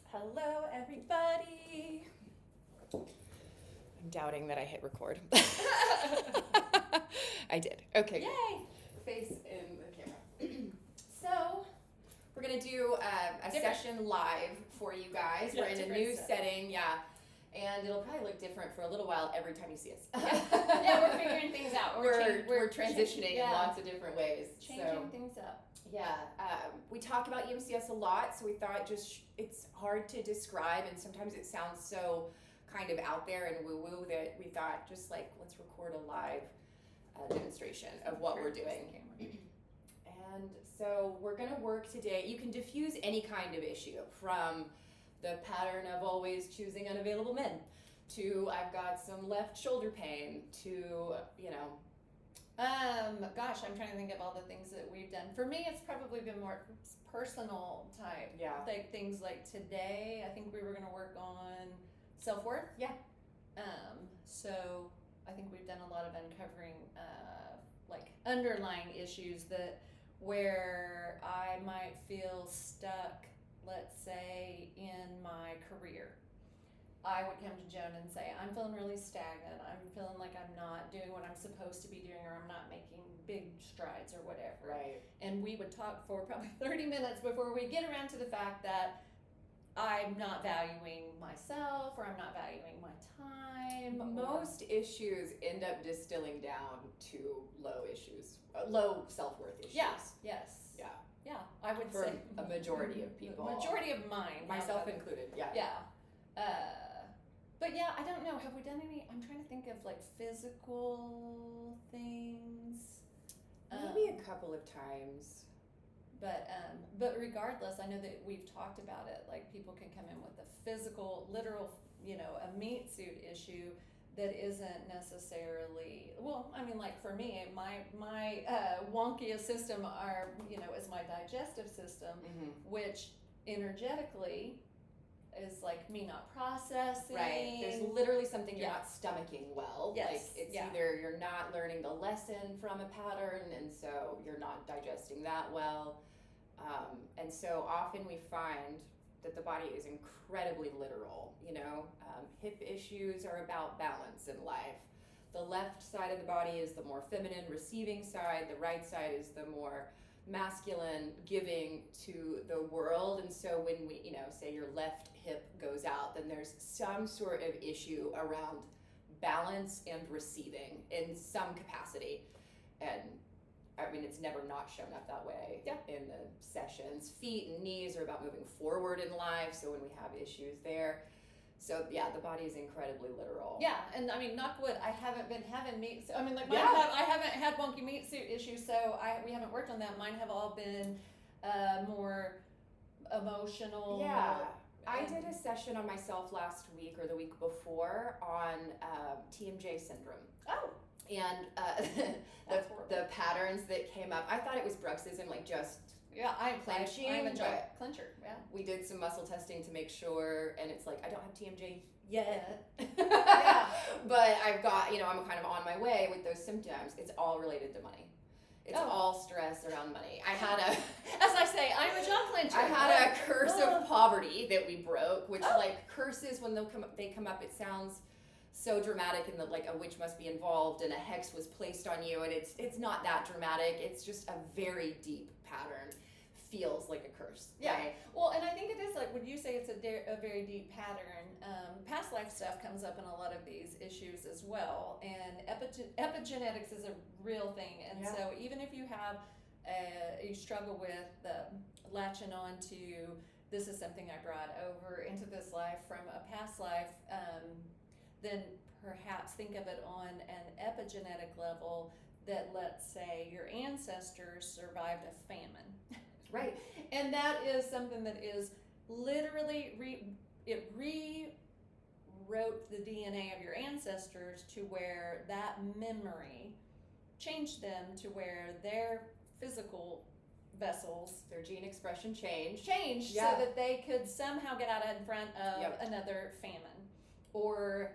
Hello, everybody. I'm doubting that I hit record. I did. Okay. Yay! Face in the camera. So, we're going to do a session live for you guys. Yeah, we're in a new setting, yeah. And it'll probably look different for a little while every time you see us. Yeah, we're figuring things out. We're transitioning in lots of different ways. Changing things up. Yeah, we talk about EMCS a lot, so we thought it's hard to describe, and sometimes it sounds so kind of out there and woo-woo that we thought just like let's record a live demonstration of what we're doing. And so we're going to work today. You can diffuse any kind of issue, from the pattern of always choosing unavailable men to I've got some left shoulder pain to, Gosh, I'm trying to think of all the things that we've done. For me, it's probably been more personal type. Yeah. Like things like today, I think we were going to work on self-worth. Yeah. So I think we've done a lot of uncovering, like underlying issues where I might feel stuck, let's say, in my career. I would come to Joan and say, I'm feeling really stagnant. I'm feeling like I'm not doing what I'm supposed to be doing, or I'm not making big strides or whatever. Right. And we would talk for probably 30 minutes before we get around to the fact that I'm not valuing myself, or I'm not valuing my time. Most issues end up distilling down to low self-worth issues. Yes. Yeah, I would For say a majority of people. Majority of mine. Myself included, yeah. Yeah. But yeah, I don't know. Have we done any? I'm trying to think of like physical things. Maybe a couple of times. But regardless, I know that we've talked about it. Like people can come in with a physical, literal, a meat suit issue that isn't necessarily, well, I mean, like for me, my wonkiest system is my digestive system, Mm-hmm. which energetically is like me not processing. Right. There's literally something you're not stomaching well. Yes. Like it's either you're not learning the lesson from a pattern, and so you're not digesting that well. And so often we find that the body is incredibly literal. Hip issues are about balance in life. The left side of the body is the more feminine, receiving side. The right side is the more masculine, giving to the world. And so when we, say your left hip goes out, then there's some sort of issue around balance and receiving in some capacity. And I mean, it's never not shown up that way in the sessions. Feet and knees are about moving forward in life. So when we have issues there, so yeah, the body is incredibly literal. Yeah, and I mean, knock wood, I haven't been having meat. I mean, like Yeah. I haven't had wonky meat suit issues, so we haven't worked on that. Mine have all been more emotional. Yeah, I did a session on myself last week or the week before on TMJ syndrome. Oh. And the patterns that came up, I thought it was bruxism, like just I'm clenching. I'm a jaw clencher. Yeah. We did some muscle testing to make sure, and it's like I don't have TMJ yet. Yeah. But I've got, I'm kind of on my way with those symptoms. It's all related to money. It's all stress around money. I had as I say, I'm a jaw clencher. I had a curse of poverty that we broke, which like curses when they come up, it sounds so dramatic, and like a witch must be involved and a hex was placed on you, and it's not that dramatic. It's just a very deep pattern. Feels like a curse. Yeah. Right? Well, and I think it is like when you say it's a very deep pattern. Past life stuff comes up in a lot of these issues as well, and epigenetics is a real thing. And so even if you have you struggle with latching on to this is something I brought over into this life from a past life, then perhaps think of it on an epigenetic level. That, let's say, your ancestors survived a famine. Right. And that is something that is literally rewrote the DNA of your ancestors to where that memory changed them to where their physical vessels, their gene expression changed so that they could somehow get out in front of another famine, or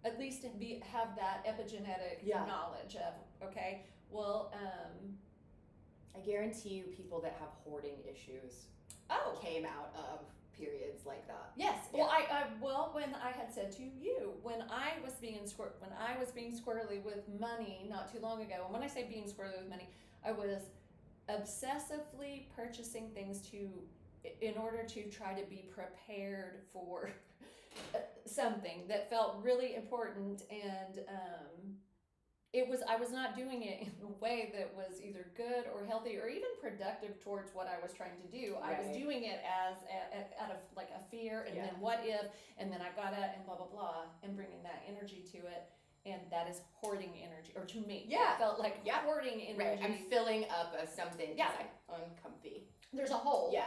at least have that epigenetic knowledge of, okay, well, I guarantee you people that have hoarding issues came out of periods like that. Yes. Yeah. Well, when I had said to you, when I was being squirrely with money not too long ago, and when I say being squirrely with money, I was obsessively purchasing things in order to try to be prepared for something that felt really important, and I was not doing it in a way that was either good or healthy or even productive towards what I was trying to do. I was doing it as out of like a fear, and then what if, and then I gotta, and blah blah blah, and bringing that energy to it. And that is hoarding energy, or to me, it felt like hoarding energy. Right, I'm filling up a something because I'm uncomfy. There's a hole. Yeah.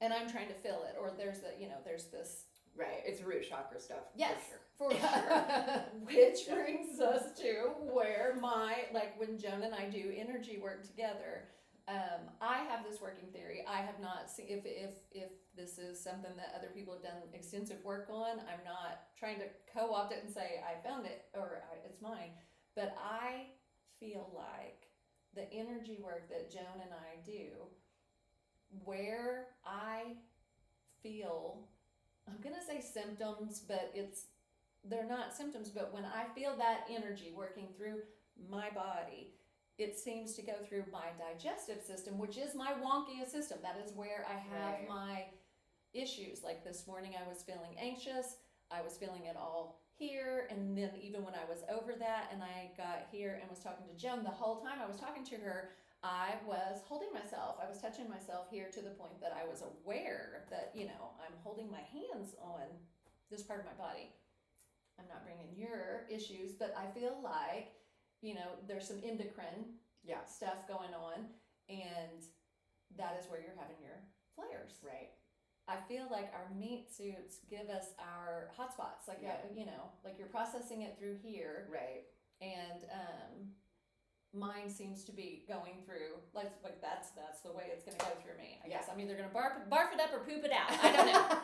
And I'm trying to fill it, or there's this. Right, it's root chakra stuff. Yes, for sure. Which brings us to where when Joan and I do energy work together, I have this working theory. I have not seen, if this is something that other people have done extensive work on, I'm not trying to co-opt it and say I found it or it's mine, but I feel like the energy work that Joan and I do, where I feel, I'm gonna say symptoms, but they're not symptoms, but when I feel that energy working through my body, it seems to go through my digestive system, which is my wonkiest system. That is where I have my issues. Like this morning I was feeling anxious, I was feeling it all here, and then even when I was over that and I got here and was talking to Joan, the whole time I was talking to her, I was holding myself. I was touching myself here to the point that I was aware that, I'm holding my hands on this part of my body. I'm not bringing your issues, but I feel like, there's some endocrine stuff going on, and that is where you're having your flares. Right. I feel like our meat suits give us our hot spots, like like you're processing it through here. Right. And mine seems to be going through like that's the way it's going to go through me. I guess I'm either going to barf it up or poop it out. I don't know.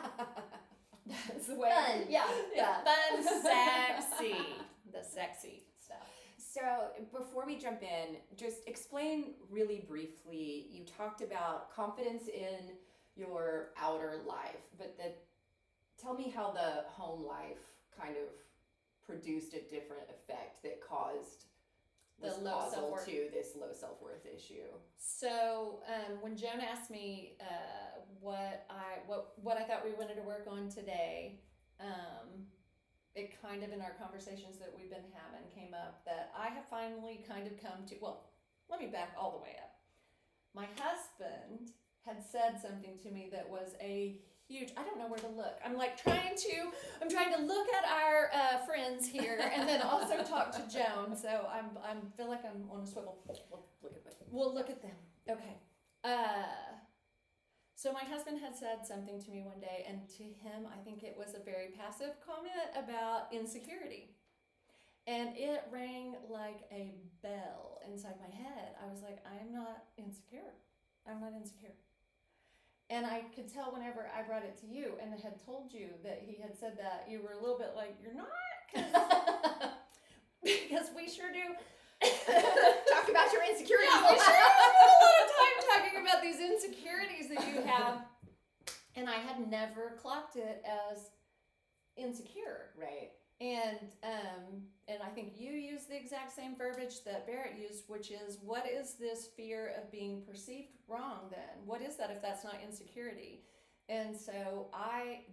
That's the way. Fun. Fun, sexy. The sexy stuff. So before we jump in, just explain really briefly, you talked about confidence in your outer life, but tell me how the home life kind of produced a different effect that caused the was low causal self-worth to this low self-worth issue. So when Joan asked me what I thought we wanted to work on today, it kind of in our conversations that we've been having came up that I have finally kind of come to, well, let me back all the way up. My husband had said something to me that was a huge, I don't know where to look. I'm trying to look at our friends here and then also talk to Joan. So I feel like I'm on a swivel. We'll look at them. Okay. So my husband had said something to me one day, and to him, I think it was a very passive comment about insecurity. And it rang like a bell inside my head. I was like, I'm not insecure. I'm not insecure. And I could tell whenever I brought it to you and I had told you that he had said that, you were a little bit like, you're not? Because we sure do. Talk about your insecurities. Yeah, we sure spend a lot of time talking about these insecurities that you have. And I had never clocked it as insecure. Right. And I think you use the exact same verbiage that Barrett used, which is, what is this fear of being perceived wrong then? What is that if that's not insecurity? And so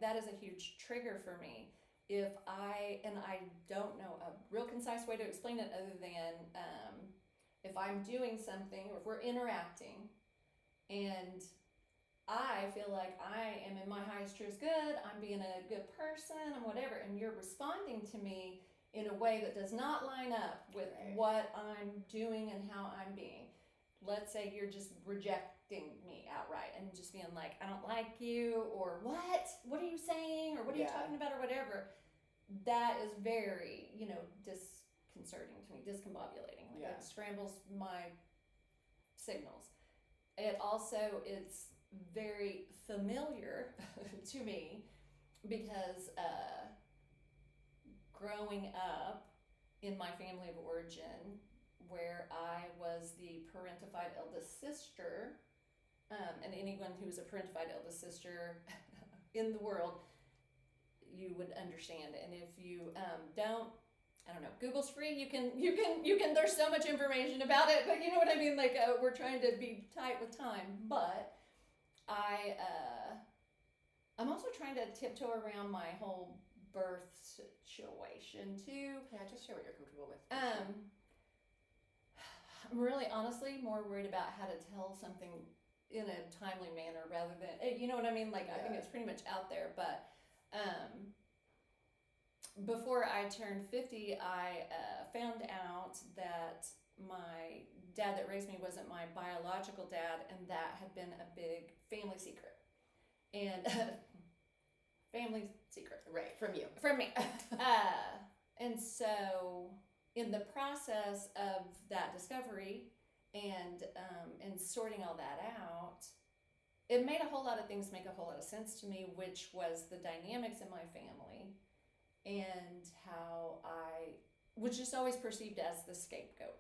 that is a huge trigger for me. I don't know a real concise way to explain it other than if I'm doing something or if we're interacting and I feel like I am in my highest truth good, I'm being a good person, I'm whatever, and you're responding to me in a way that does not line up with what I'm doing and how I'm being. Let's say you're just rejecting me outright and just being like, I don't like you, or what are you saying, or what are you talking about, or whatever. That is very, disconcerting to me, discombobulating. It scrambles my signals. It's very familiar to me because growing up in my family of origin, where I was the parentified eldest sister, and anyone who was a parentified eldest sister in the world, you would understand. And if you don't, I don't know, Google's free. You can. There's so much information about it, but you know what I mean. Like we're trying to be tight with time, but I'm also trying to tiptoe around my whole birth situation too. Yeah, just share what you're comfortable with. I'm really honestly more worried about how to tell something in a timely manner rather than, you know what I mean? Like, I think it's pretty much out there, but before I turned 50, I found out that my dad that raised me wasn't my biological dad, and that had been a big family secret. And family secret. Right, from you. From me. And so in the process of that discovery and sorting all that out, it made a whole lot of things make a whole lot of sense to me, which was the dynamics in my family and how I was just always perceived as the scapegoat,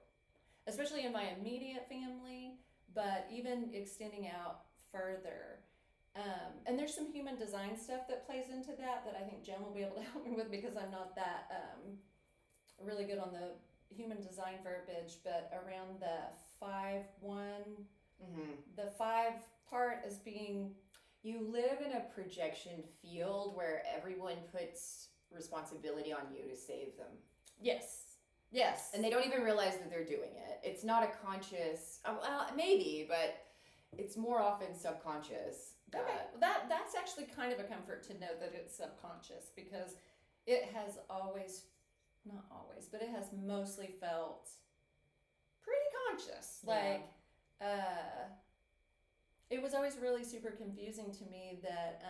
especially in my immediate family, but even extending out further. And there's some human design stuff that plays into that I think Jen will be able to help me with, because I'm not that really good on the human design verbiage, but around the 5-1, the 5 part as being, you live in a projection field where everyone puts responsibility on you to save them. Yes. And they don't even realize that they're doing it. It's not a conscious, well, maybe, but it's more often subconscious. That's actually kind of a comfort to know that it's subconscious, because it has always, not always, but it has mostly felt pretty conscious. Like, it was always really super confusing to me that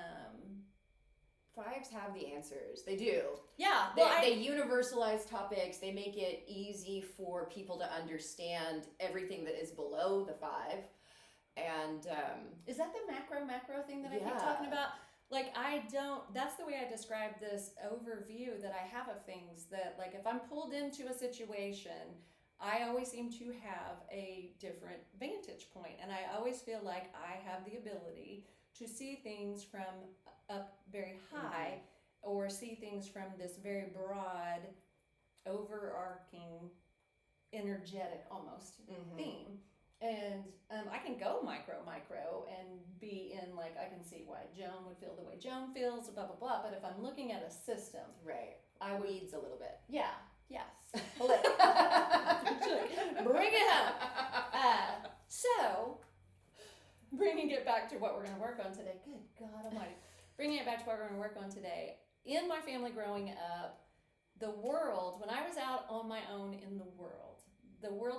5s have the answers. They do. Yeah. They universalize topics. They make it easy for people to understand everything that is below the 5. And is that the macro thing that I keep talking about? Like, that's the way I describe this overview that I have of things, that like if I'm pulled into a situation, I always seem to have a different vantage point, and I always feel like I have the ability to see things from up very high, or see things from this very broad, overarching, energetic almost theme. And I can go micro and be in, like, I can see why Joan would feel the way Joan feels, blah, blah, blah. But if I'm looking at a system, right, I would, weeds a little bit. Yeah, yes. Bring it home. So, bringing it back to what we're going to work on today. Good God Almighty. Bringing it back to what we're going to work on today. In my family growing up, the world, when I was out on my own in the world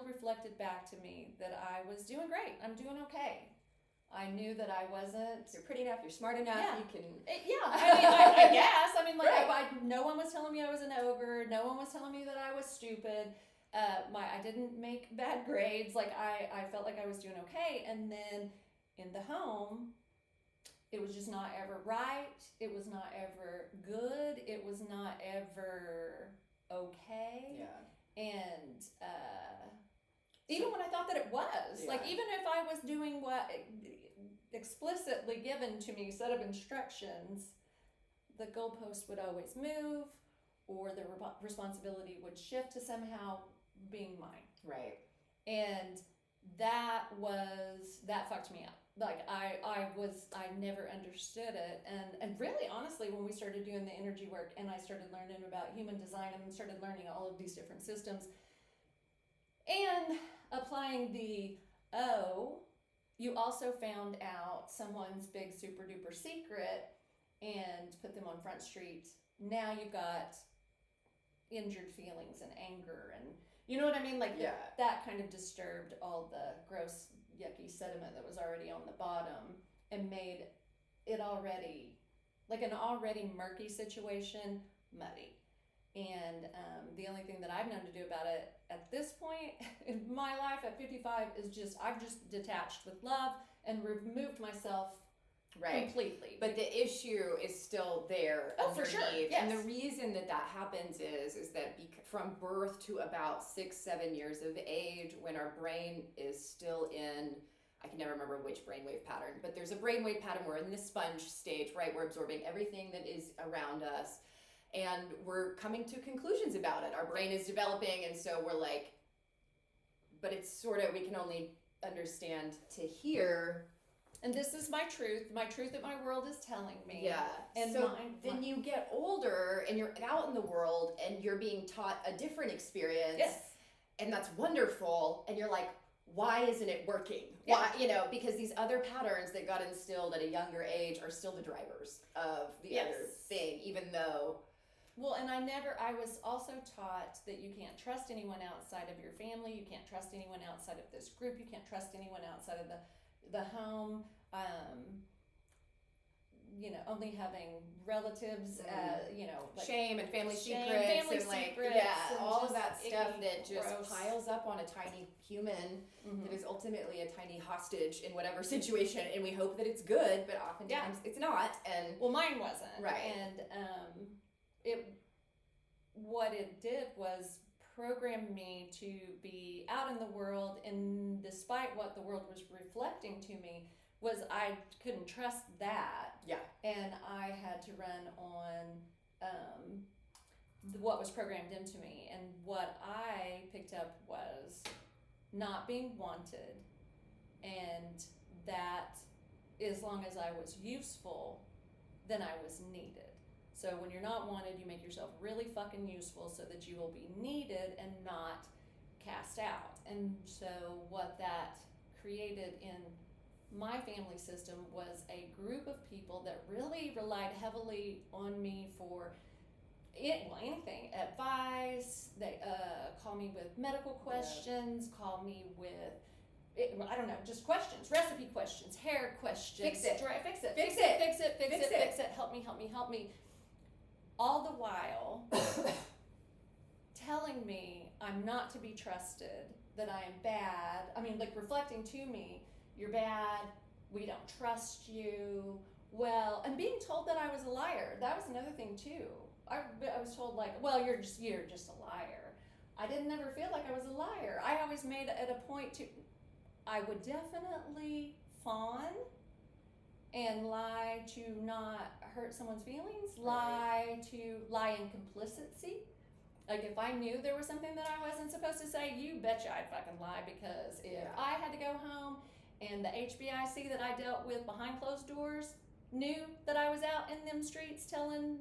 reflected back to me that I was doing great. I'm doing okay. I knew that I wasn't. You're pretty enough. You're smart enough. Yeah. You can. I guess. I mean, like, right. No one was telling me I was an ogre. No one was telling me that I was stupid. I didn't make bad grades. Like, I felt like I was doing okay. And then in the home, it was just not ever right. It was not ever good. It was not ever okay. Yeah. And even when I thought that it was, like, even if I was doing what explicitly given to me, set of instructions, the goalpost would always move, or the responsibility would shift to somehow being mine. Right. And that fucked me up. Like, I never understood it. And really, honestly, when we started doing the energy work and I started learning about human design and started learning all of these different systems and applying the you also found out someone's big super duper secret and put them on Front Street. Now you've got injured feelings and anger, and you know what I mean? Like, that kind of disturbed all the gross, yucky sediment that was already on the bottom and made it already, like, an already murky situation, muddy. And the only thing that I've known to do about it at this point in my life at 55 is I've just detached with love and removed myself completely. But the issue is still there. Oh, for sure. Yes. And the reason that happens is that from birth to about 6-7 years of age, when our brain is still in I can never remember which brainwave pattern, but there's a brainwave pattern. We're in this sponge stage, right? We're absorbing everything that is around us, and we're coming to conclusions about it. Our brain is developing, and so we're like, but it's sort of, we can only understand to hear. And this is my truth that my world is telling me. Yeah. And so then you get older and you're out in the world and you're being taught a different experience. Yes. And that's wonderful. And you're like, why isn't it working? Yeah. Why, you know, because these other patterns that got instilled at a younger age are still the drivers of the other thing, even though. Well, and I was also taught that you can't trust anyone outside of your family. You can't trust anyone outside of this group. You can't trust anyone outside of the home. You know, only having relatives, you know, like shame and family secrets family and like, secrets yeah, and all of just that stuff icky, that just gross. piles up on a tiny human that is ultimately a tiny hostage in whatever situation, and we hope that it's good, but oftentimes it's not. And well, mine wasn't. Right. And what it did was program me to be out in the world, and despite what the world was reflecting to me, was I couldn't trust that. Yeah. And I had to run on what was programmed into me. And what I picked up was not being wanted, and that as long as I was useful, then I was needed. So when you're not wanted, you make yourself really fucking useful so that you will be needed and not cast out. And so what that created in my family system was a group of people that really relied heavily on me for anything, advice. They call me with medical questions, call me with, I don't know, just questions, recipe questions, hair questions. Fix it. Fix it. Fix Fix it. it. Fix it. Fix Fix it. it. Fix it. Help me, help me, help me. All the while telling me I'm not to be trusted, that I am bad. I mean, like reflecting to me, you're bad, we don't trust you. Well, and being told that I was a liar. That was another thing too. I was told like, well, you're just a liar. I didn't ever feel like I was a liar. I always made it a point to, I would definitely fawn and lie to not hurt someone's feelings, lie in complicity. Like if I knew there was something that I wasn't supposed to say, you betcha I'd fucking lie, because if I had to go home and the HBIC that I dealt with behind closed doors knew that I was out in them streets telling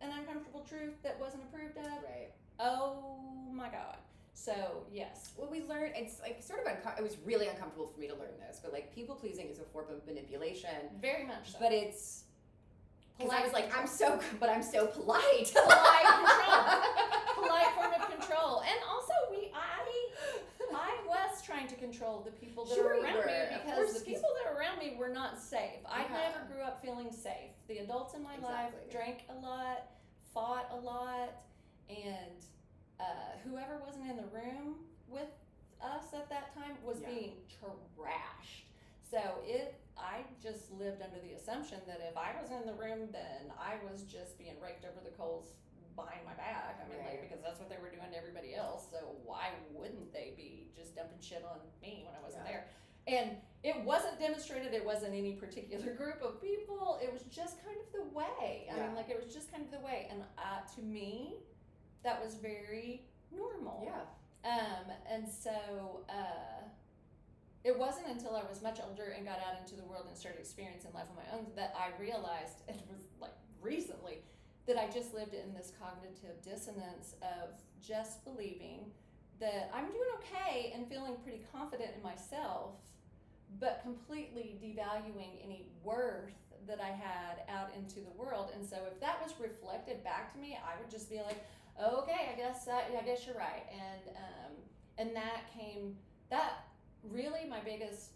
an uncomfortable truth that wasn't approved of, Right. Oh my God. So yes. Well, we learned, it's like sort of it was really uncomfortable for me to learn this, but like people pleasing is a form of manipulation. Very much so. But it's because I was like, control. I'm so polite. Polite control. Polite form of control. And also I was trying to control the people that were around me, because the people that were around me were not safe. I never grew up feeling safe. The adults in my life drank a lot, fought a lot, and whoever wasn't in the room with us at that time was being trashed. So I just lived under the assumption that if I was in the room, then I was just being raked over the coals behind my back. I mean, like, because that's what they were doing to everybody else. So why wouldn't they be just dumping shit on me when I wasn't there? And it wasn't demonstrated. It wasn't any particular group of people. It was just kind of the way. I mean, like, it was just kind of the way. And to me, that was very normal. Yeah. And so it wasn't until I was much older and got out into the world and started experiencing life on my own that I realized, it was like recently, that I just lived in this cognitive dissonance of just believing that I'm doing okay and feeling pretty confident in myself, but completely devaluing any worth that I had out into the world. And so if that was reflected back to me, I would just be like, okay, I guess you're right. And that really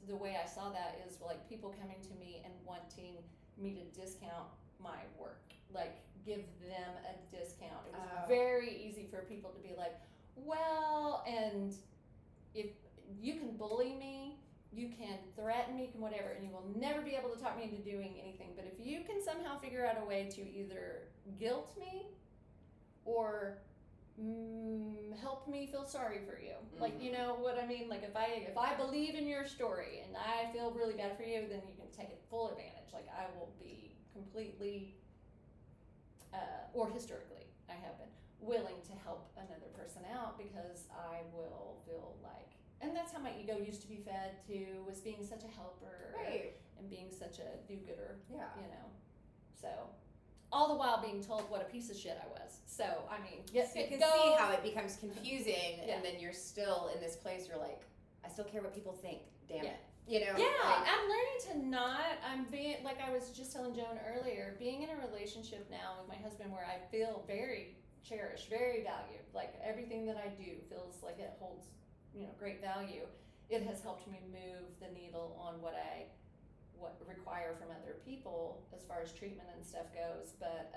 the way I saw that is like people coming to me and wanting me to discount my work, like give them a discount. It was very easy for people to be like, well, and if you can bully me, you can threaten me, you can whatever, and you will never be able to talk me into doing anything. But if you can somehow figure out a way to either guilt me or help me feel sorry for you. Like, you know what I mean? Like, if I believe in your story and I feel really bad for you, then you can take it full advantage. Like, I will be completely, or historically, I have been willing to help another person out because I will feel like, and that's how my ego used to be fed too, was being such a helper, Right. and being such a do-gooder. Yeah. You know, so all the while being told what a piece of shit I was. So I mean, Yes, you can see how it becomes confusing, and then you're still in this place. You're like, I still care what people think. Damn it. You know. Yeah, like, I'm learning to not. I'm being, like I was just telling Joan earlier, being in a relationship now with my husband where I feel very cherished, very valued. Like, everything that I do feels like it holds, you know, great value. It has helped me move the needle on what require from other people as far as treatment and stuff goes. But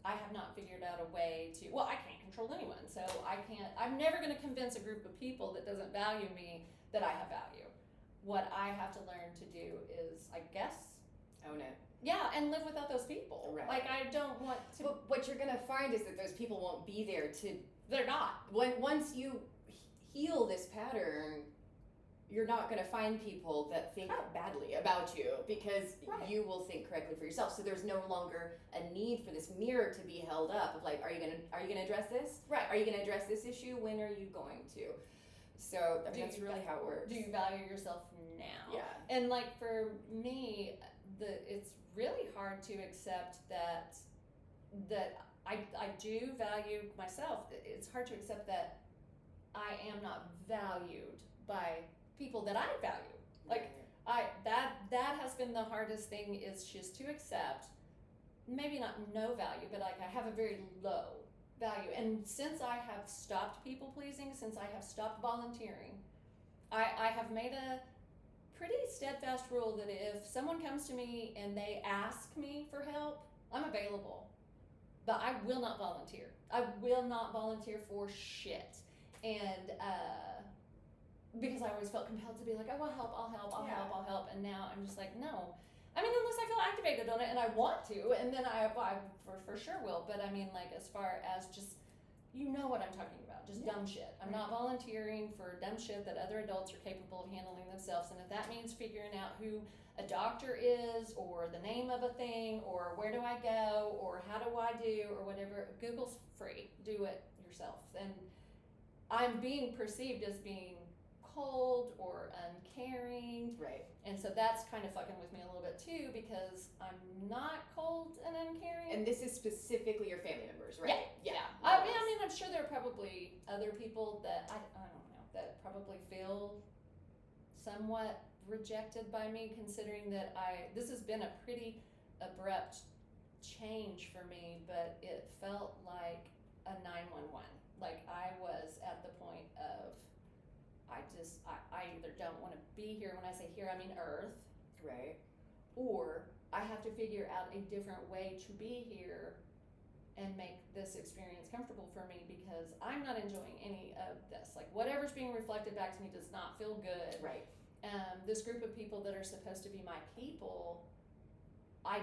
I have not figured out a way to. Well, I can't control anyone, so I'm never going to convince a group of people that doesn't value me that I have value. What I have to learn to do is, I guess, own it. Yeah, and live without those people. Right. Like, I don't want to. But what you're gonna find is that those people won't be there to. They're not. Once you heal this pattern, you're not gonna find people that think badly about you, because you will think correctly for yourself. So there's no longer a need for this mirror to be held up of like, are you gonna address this? Right. Are you gonna address this issue? When are you going to? So I mean, that's really how it works. Do you value yourself now? Yeah. And like for me, it's really hard to accept that I do value myself. It's hard to accept that I am not valued by people that I value. Like, that has been the hardest thing, is just to accept, maybe not no value, but like I have a very low value. And since I have stopped people pleasing, since I have stopped volunteering, I have made a pretty steadfast rule that if someone comes to me and they ask me for help, I'm available. But I will not volunteer. I will not volunteer for shit. And because I always felt compelled to be like, oh, I'll help. And now I'm just like, no. I mean, unless I feel activated on it and I want to, and then I for sure will. But I mean, like, as far as just, you know what I'm talking about, just dumb shit. I'm not volunteering for dumb shit that other adults are capable of handling themselves. And if that means figuring out who a doctor is, or the name of a thing, or where do I go, or how do I do, or whatever, Google's free. Do it yourself. And I'm being perceived as being cold or uncaring. Right. And so that's kind of fucking with me a little bit too, because I'm not cold and uncaring. And this is specifically your family members, right? Yeah. I mean, I'm sure there are probably other people that I don't know, that probably feel somewhat rejected by me, considering that this has been a pretty abrupt change for me, but it felt like a 911. Like, I was at the point of, I either don't want to be here. When I say here, I mean Earth. Right. Or I have to figure out a different way to be here and make this experience comfortable for me, because I'm not enjoying any of this. Like, whatever's being reflected back to me does not feel good. Right. This group of people that are supposed to be my people, I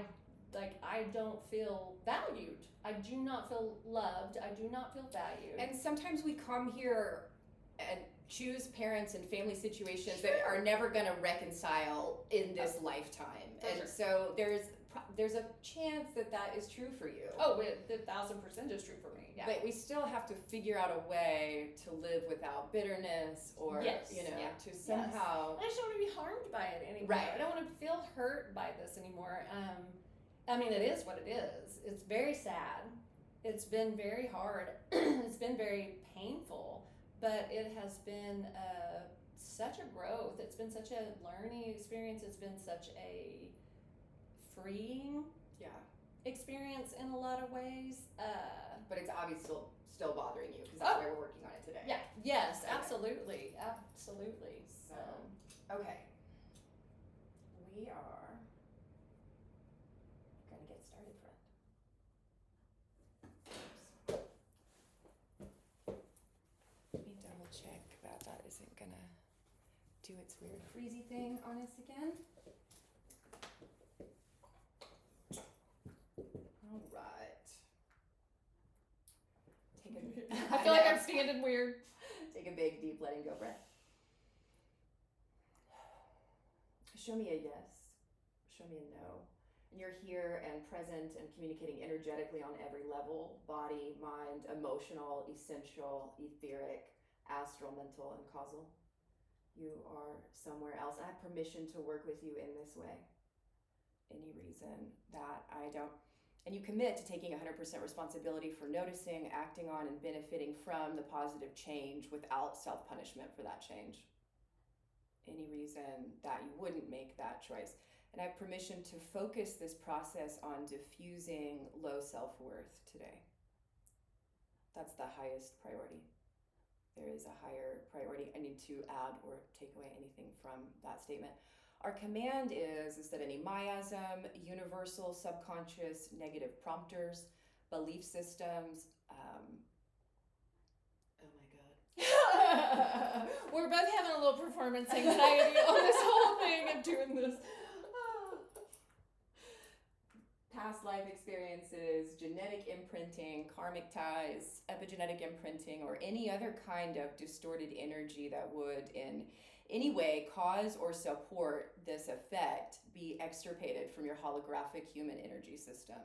don't feel valued. I do not feel loved. I do not feel valued. And sometimes we come here and choose parents and family situations that are never going to reconcile in this lifetime. And so there's a chance that is true for you. Oh, 1,000% is true for me. Yeah. But we still have to figure out a way to live without bitterness, or to somehow. I just don't want to be harmed by it anymore. Right. I don't want to feel hurt by this anymore. I mean, it is what it is. It's very sad. It's been very hard. It's been very painful. But it has been such a growth. It's been such a learning experience. It's been such a freeing experience in a lot of ways. But it's obviously still bothering you, because that's why we're working on it today. Yeah. Yes. Okay. Absolutely. Absolutely. So, okay. We are going to get started, friend. Let me double check that isn't going to do its weird freezy thing on us again. All right. and weird. Take a big, deep, letting go breath. Show me a yes. Show me a no. And you're here and present and communicating energetically on every level: body, mind, emotional, essential, etheric, astral, mental, and causal. You are somewhere else. I have permission to work with you in this way. Any reason that I don't. And you commit to taking 100% responsibility for noticing, acting on, and benefiting from the positive change without self-punishment for that change. Any reason that you wouldn't make that choice. And I have permission to focus this process on diffusing low self-worth today. That's the highest priority. There is a higher priority. I need to add or take away anything from that statement. Our command is that any miasm, universal, subconscious, negative prompters, belief systems, oh my God. We're both having a little performance anxiety on this whole thing of doing this. Past life experiences, genetic imprinting, karmic ties, epigenetic imprinting, or any other kind of distorted energy that would in any way cause or support this effect be extirpated from your holographic human energy system.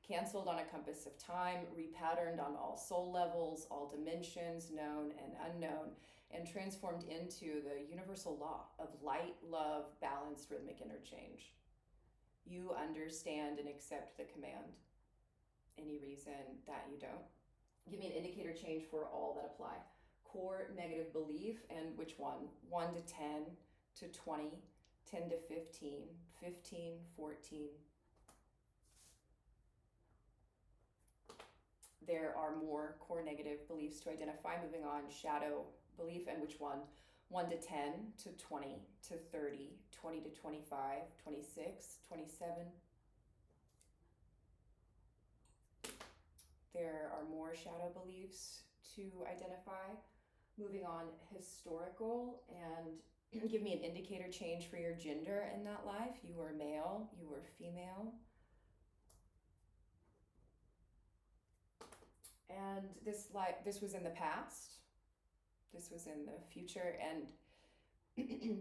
Canceled on a compass of time, repatterned on all soul levels, all dimensions, known and unknown, and transformed into the universal law of light, love, balanced rhythmic interchange. You understand and accept the command. Any reason that you don't? Give me an indicator change for all that apply. Core negative belief, and which one? 1 to 10 to 20, 10 to 15, 15, 14. There are more core negative beliefs to identify. Moving on, shadow belief, and which one? 1 to 10 to 20 to 30, 20 to 25, 26, 27. There are more shadow beliefs to identify. Moving on, historical, and give me an indicator change for your gender in that life. You were male, you were female. And this was in the past. This was in the future, and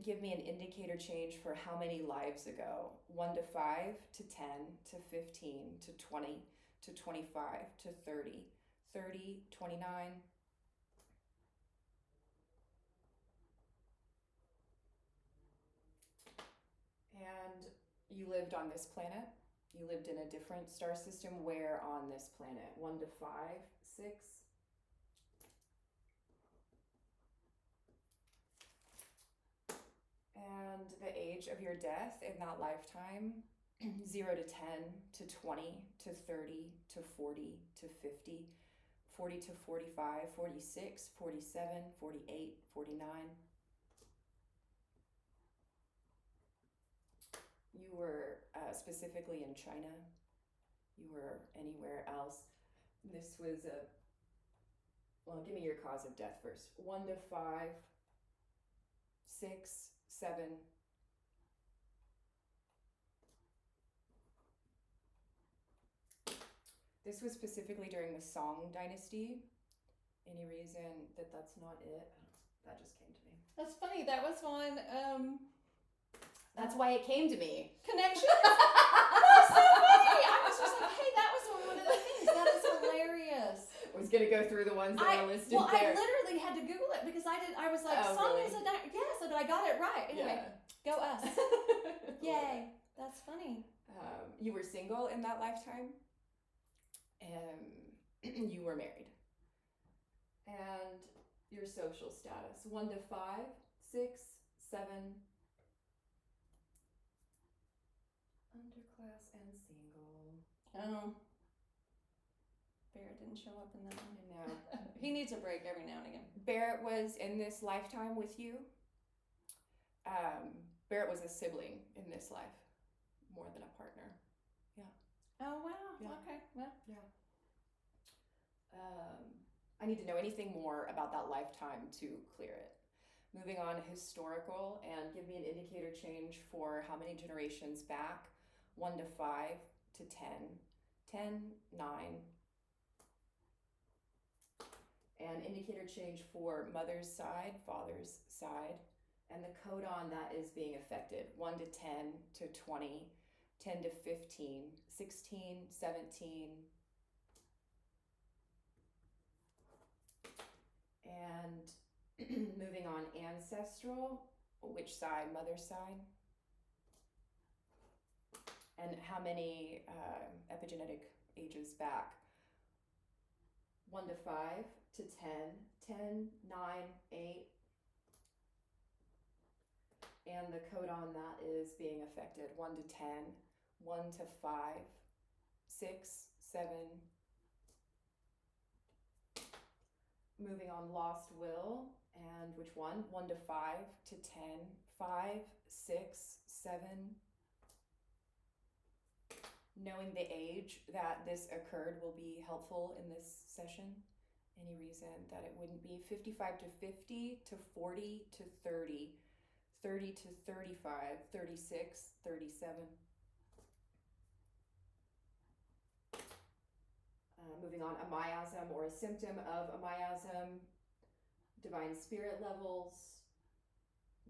give me an indicator change for how many lives ago. 1 to 5 to 10 to 15 to 20 to 25 to 30, 30, 29. And you lived on this planet. You lived in a different star system. Where on this planet? 1 to 5, 6. And the age of your death in that lifetime, 0 to 10 to 20 to 30 to 40 to 50, 40 to 45, 46, 47, 48, 49. You were specifically in China. You were anywhere else. This was well, give me your cause of death first. 1 to 5, 6, 7. This was specifically during the Song Dynasty. Any reason that that's not it? That just came to me. That's funny. That was one. That's why it came to me. Connection. That's so funny. I was just like, hey, that was one of the things. That is hilarious. I was gonna go through the ones that are listed there. I literally had to Google it because I was like, Oh, song really? is a yes, and I got it right. Anyway, Yeah. go us. Yay. That's funny. You were single in that lifetime. You were married. And your social status, 1 to 5, 6, 7. Underclass and single. Oh. Barrett didn't show up in that one. No. He needs a break every now and again. Barrett was in this lifetime with you. Barrett was a sibling in this life, more than a partner. Yeah. Oh, wow. Yeah. Okay. Well. Yeah. I need to know anything more about that lifetime to clear it. Moving on, historical, and give me an indicator change for how many generations back. 1 to 5 to 10, 10, 9. and indicator change for mother's side, father's side, and the codon that is being affected, 1 to 10 to 20, 10 to 15, 16, 17, and moving on, ancestral, which side, mother's side, and how many epigenetic ages back, 1 to 5 to 10, 9, 8, and the codon that is being affected, 1 to 10, 1 to 5, 6, 7. Moving on, lost will, and which one? 1 to 5 to 10, 5, 6, 7. Knowing the age that this occurred will be helpful in this session. Any reason that it wouldn't be? 55 to 50 to 40 to 30, 30 to 35, 36, 37. Moving on, a miasm or a symptom of a miasm, divine spirit levels,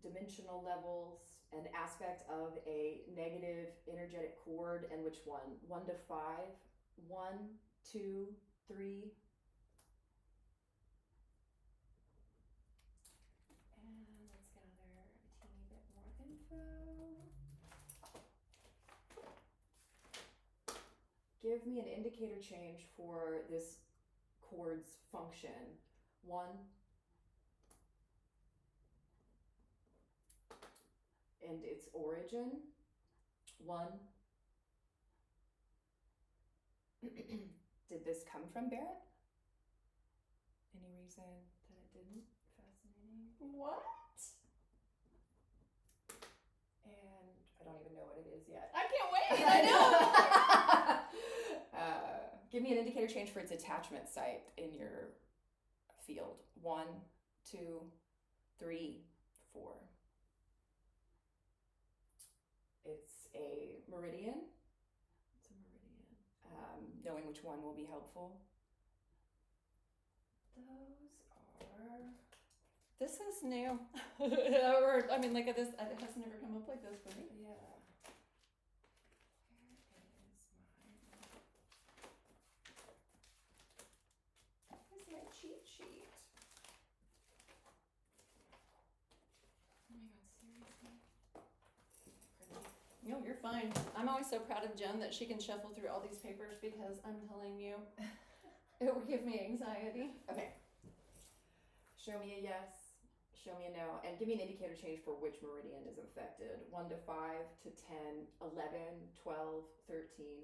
dimensional levels, an aspect of a negative energetic cord, and which one? 1 to 5, 1, 2, 3. And let's gather a teeny bit more info. Give me an indicator change for this chord's function. 1, and its origin. 1. Did this come from Barrett? Any reason that it didn't? Fascinating. What? And I don't even know what it is yet. I can't wait. I know. Give me an indicator change for its attachment site in your field. 1, 2, 3, 4. It's a meridian. It's a meridian. Knowing which one will be helpful. Those are. This is new. Or, I mean, look at this. It has never come up like this for me. Yeah. Where's my cheat sheet? Oh my god, seriously? No, you're fine. I'm always so proud of Jen that she can shuffle through all these papers because I'm telling you, it will give me anxiety. Okay. Show me a yes. Show me a no. And give me an indicator change for which meridian is affected. 1 to 5 to 10, 11, 12, 13.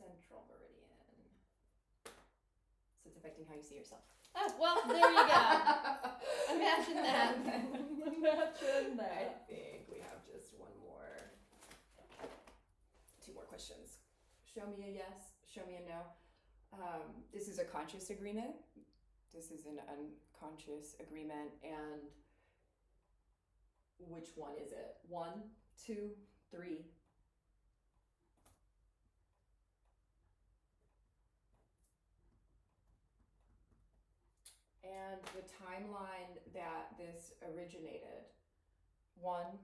Central meridian. So it's affecting how you see yourself. Oh, well, there you go. Imagine that. Imagine that. I think we have just one more. 2 more questions. Show me a yes. Show me a no. This is a conscious agreement. This is an unconscious agreement. And which one is it? 1, 2, 3. And the timeline that this originated. 1,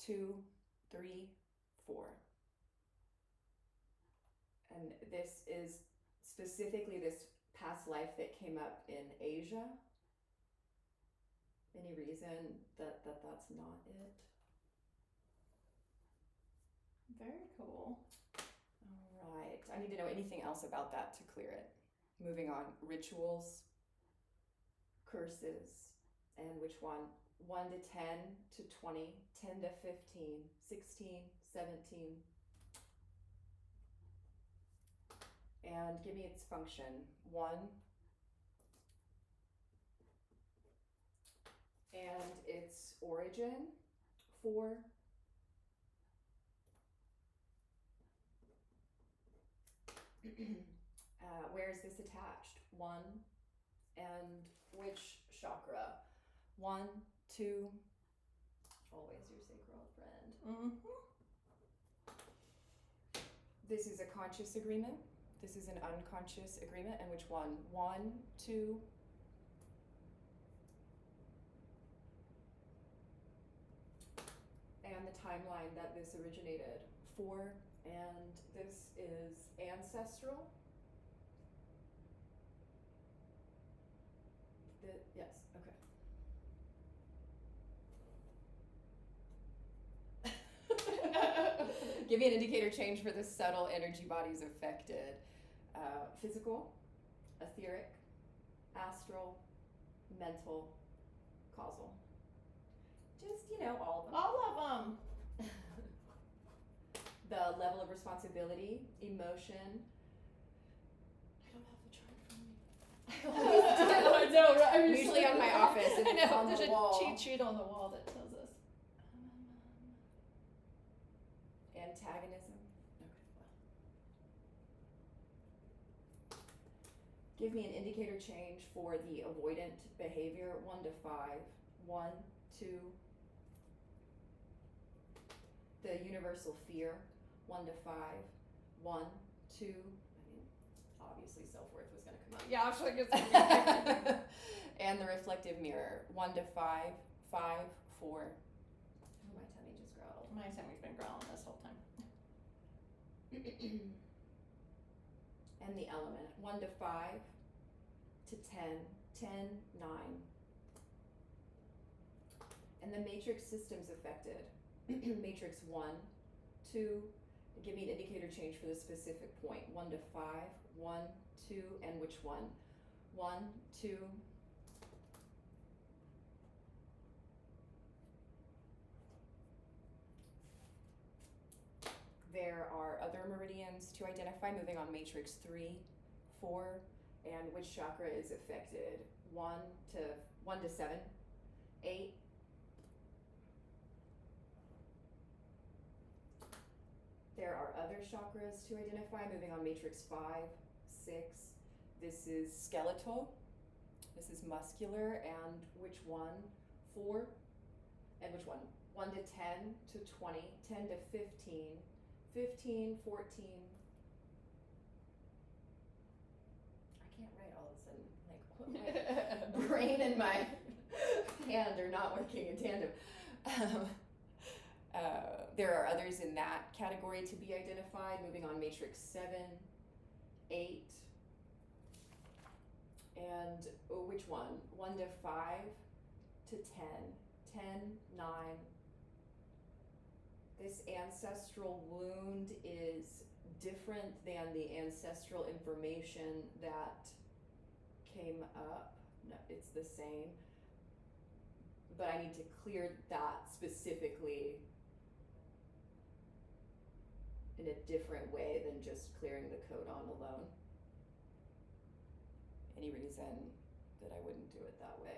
2, 3, 4. And this is specifically this past life that came up in Asia. Any reason that that's not it? Very cool. All right. I need to know anything else about that to clear it. Moving on. Rituals, curses, and which one? 1 to 10 to 20, 10 to 15, 16, 17. And give me its function. 1. And its origin. 4. Where is this attached? 1. And which chakra? 1, 2. Always your sacral friend. Mm-hmm. This is a conscious agreement. This is an unconscious agreement. And which one? 1, 2. And the timeline that this originated. 4. And this is ancestral. Yes, okay. Give me an indicator change for the subtle energy bodies affected. Physical, etheric, astral, mental, causal. Just, all of them. All of them. The level of responsibility, emotion. I don't have the chart for me. I know, right? I'm usually on my office and it's on there's the wall. a cheat sheet on the wall that tells us. Antagonism. Okay, well. Give me an indicator change for the avoidant behavior. 1 to 5. 1, 2. The universal fear. 1 to 5. 1, 2. I mean, obviously self-worth was going to come up. Yeah, actually, it's And the reflective mirror. 1 to 5. 5, 4. Oh, my tummy just growled. My tummy's been growling this whole time. And the element. 1 to 5 to 10. 10, 9. And the matrix systems affected. Matrix 1, 2. Give me an indicator change for the specific point. 1 to 5. 1, 2. And which one? 1, 2. There are other meridians to identify, moving on matrix 3, 4, and which chakra is affected. 1 to 7, 8. There are other chakras to identify, moving on matrix 5, 6. This is skeletal. This is muscular, and which one? 4. And which one? 1 to 10 to 20, 10 to 15, 15, 14. I can't write all of a sudden. Like, my brain and my hand are not working in tandem. There are others in that category to be identified. Moving on, matrix 7, 8, and which one? 1 to 5 to 10, 10, 9. This ancestral wound is different than the ancestral information that came up. No, it's the same, but I need to clear that specifically in a different way than just clearing the codon alone. Any reason that I wouldn't do it that way?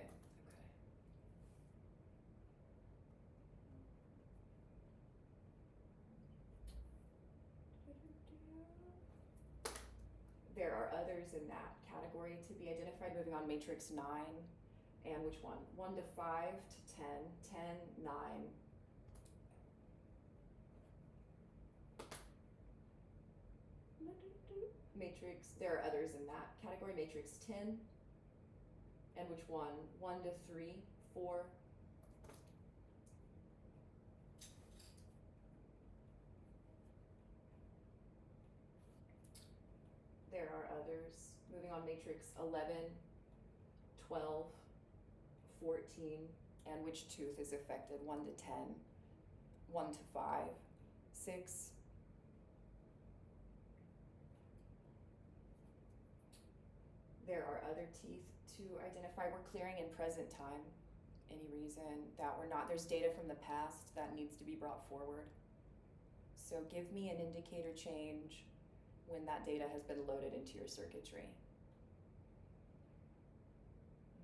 Okay. There are others in that category to be identified. Moving on, matrix 9, and which one? 1 to 5 to 10, 10, 9. Matrix, there are others in that category. Matrix 10, and which one? 1 to 3, 4. There are others. Moving on, matrix 11, 12, 14, and which tooth is affected? 1 to 10, 1 to 5, 6. There are other teeth to identify. We're clearing in present time. Any reason that we're not, there's data from the past that needs to be brought forward. So give me an indicator change when that data has been loaded into your circuitry.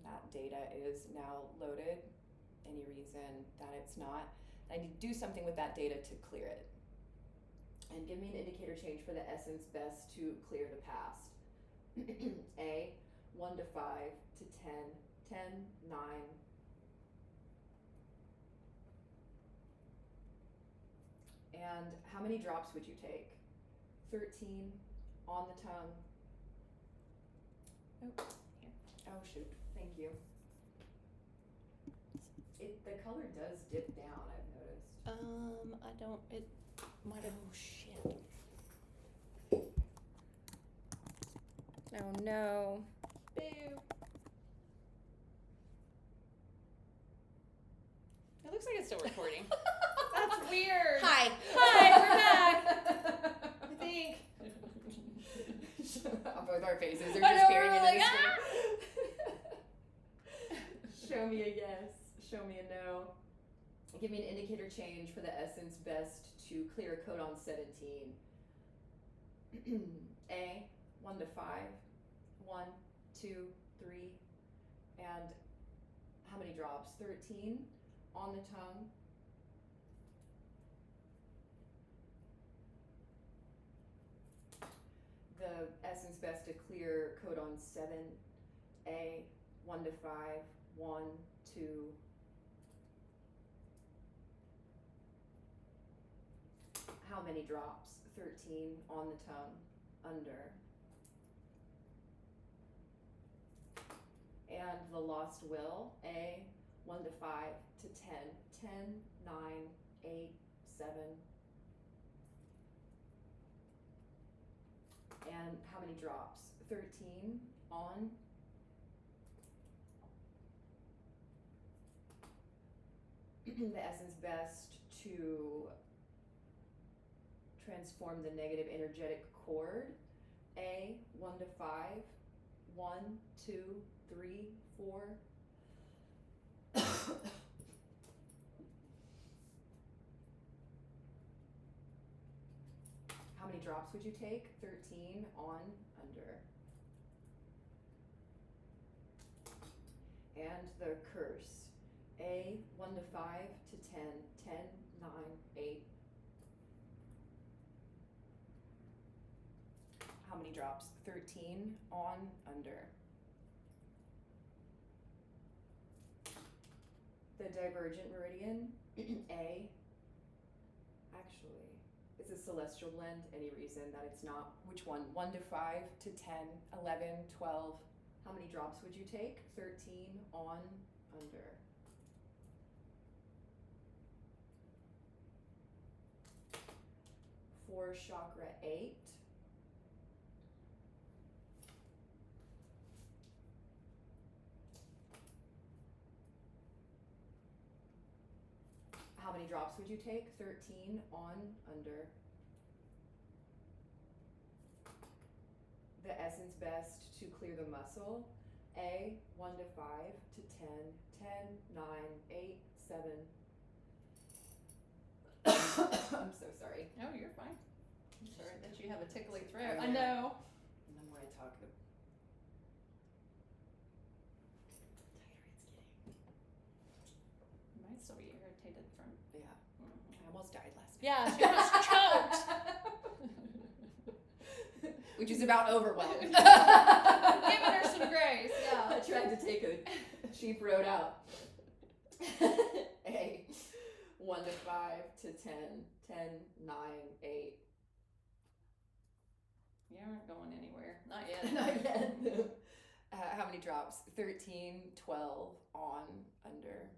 That data is now loaded. Any reason that it's not? I need to do something with that data to clear it. And give me an indicator change for the essence best to clear the past. A, 1 to 5 to 10, 10, 9. And how many drops would you take? 13, on the tongue. Oh, here. Oh shoot, thank you. The color does dip down, I've noticed. I don't, it might have, Oh shit. Oh no. boo. It looks like it's still recording. That's weird. Hi. Hi, we're back. I think. Both our faces are I just know, peering we're into like, the screen. Show me a yes. Show me a no. Give me an indicator change for the essence best to clear codon 17. A, 1 to 5. 1, 2, 3. And how many drops? 13 on the tongue. The essence best to clear codon 7A, 1 to 5, 1, 2. How many drops? 13 on the tongue, under. And the lost will, A, 1 to 5 to 10, 10, 9, 8, 7. And how many drops? 13 on. The essence best to transform the negative energetic cord. A, 1 to 5, 1, 2, 3, 4. How many drops would you take? 13 on, under. And the curse. A, 1 to 5 to 10, 10, 9, 8. How many drops? 13 on, under. The divergent meridian, A, actually, it's a celestial blend, any reason that it's not, which one? 1 to 5 to 10, 11, 12. How many drops would you take? 13 on, under. For chakra 8, how many drops would you take? 13 on, under. The essence best to clear the muscle. A, 1 to 5 to 10, 10, 9, 8, 7. I'm so sorry. Oh, you're fine. I'm sorry that you have a tickly throat. I I know. And the more I talk, the tighter it's getting. You might still be irritated from. Yeah. I almost died last night. Yeah, she was choked. Which is about overwhelmed. Giving her some grace. I Yeah. tried to take a cheap road out. A, 1 to 5 to 10, 10, 9, 8. You aren't going anywhere. Not yet. Not yet. How many drops? 13, 12, on, under.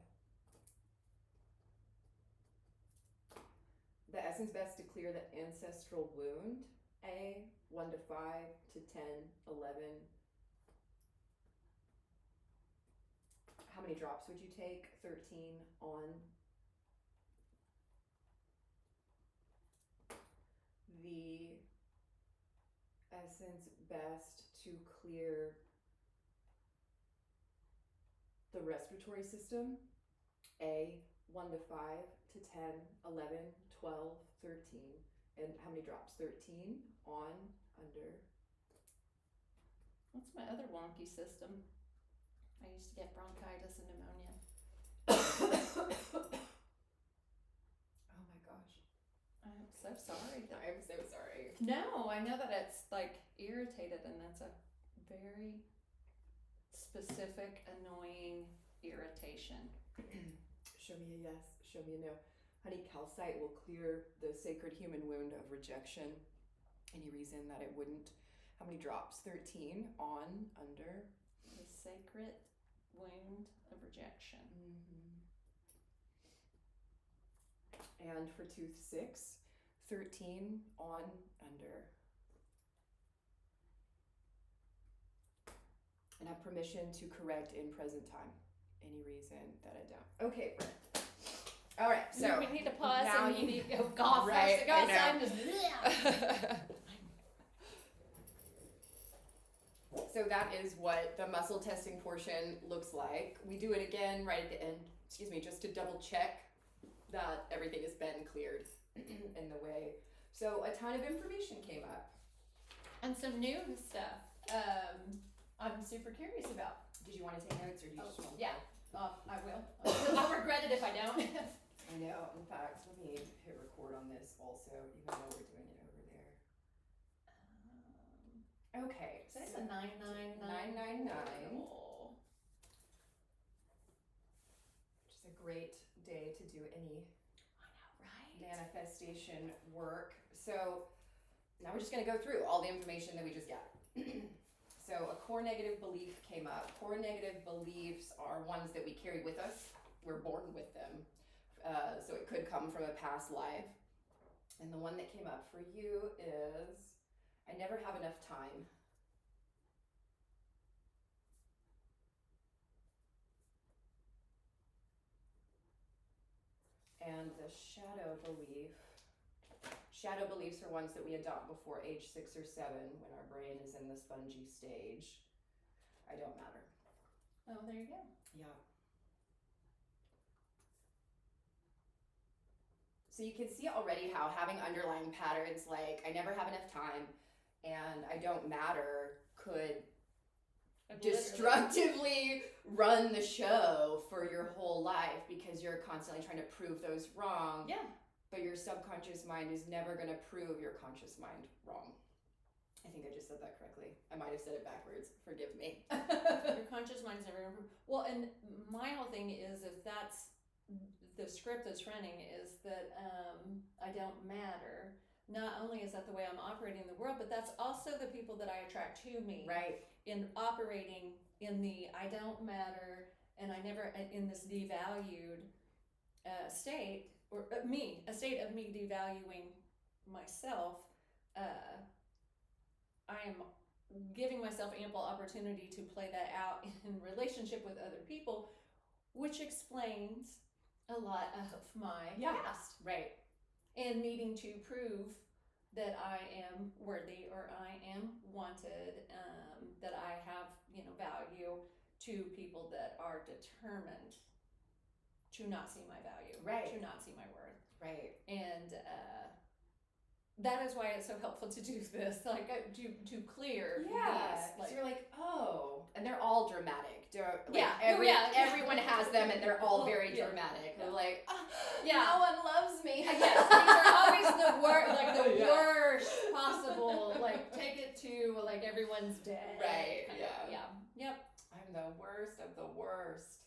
The essence best to clear the ancestral wound. A, 1 to 5 to 10, 11. How many drops would you take? 13 on. The essence best to clear the respiratory system. A, 1 to 5 to 10, 11, 12, 13. And how many drops? 13 on, under. What's my other wonky system? I used to get bronchitis and pneumonia. Oh my gosh. I'm so sorry. I'm so sorry. No, I know that it's like irritated, and that's a very specific, annoying irritation. Show me a yes, show me a no. Honey, calcite will clear the sacred human wound of rejection. Any reason that it wouldn't? How many drops? 13 on, under. The sacred wound of rejection. And for tooth 6, 13 on, under. And have permission to correct in present time. Any reason that I don't. Okay, all right, so. We need to pause now and you need to go golf right, first. Go I outside and know. So that is what the muscle testing portion looks like. We do it again right at the end, just to double check that everything has been cleared in the way. So a ton of information came up. And some new stuff I'm super curious about. Did you want to take notes or do you just want to? Yeah, I will. I'll regret it if I don't. I know. In fact, let me hit record on this also, even though we're doing it over there. Okay. So it's a 999. 999. Which is a great day to do any manifestation work. So now we're just going to go through all the information that we just got. So a core negative belief came up. Core negative beliefs are ones that we carry with us. We're born with them. So it could come from a past life. And the one that came up for you is, I never have enough time. And the shadow beliefs are ones that we adopt before age 6 or 7 when our brain is in the spongy stage. I don't matter. Oh, there you go. Yeah. So you can see already how having underlying patterns like I never have enough time and I don't matter could destructively run the show for your whole life because you're constantly trying to prove those wrong. Yeah. But your subconscious mind is never going to prove your conscious mind wrong. I think I just said that correctly. I might have said it backwards. Forgive me. Your conscious mind's never going to prove. Well, and my whole thing is if that's the script that's running is that I don't matter. Not only is that the way I'm operating in the world, but that's also the people that I attract to me. Right. In operating in the I don't matter and I never in this devalued state or a state of me devaluing myself. I am giving myself ample opportunity to play that out in relationship with other people, which explains a lot of my past. Right. And needing to prove that I am worthy or I am wanted, that I have, value to people that are determined to not see my value, right. To not see my worth. Right. And that is why it's so helpful to do this, like to clear these. Like, so you're like, oh, and they're all dramatic. Everyone has them, and they're all very dramatic. They're like, no one loves me. Yes, these are always the worst possible. Like, take it to like everyone's dead. Right. Yep. I'm the worst of the worst.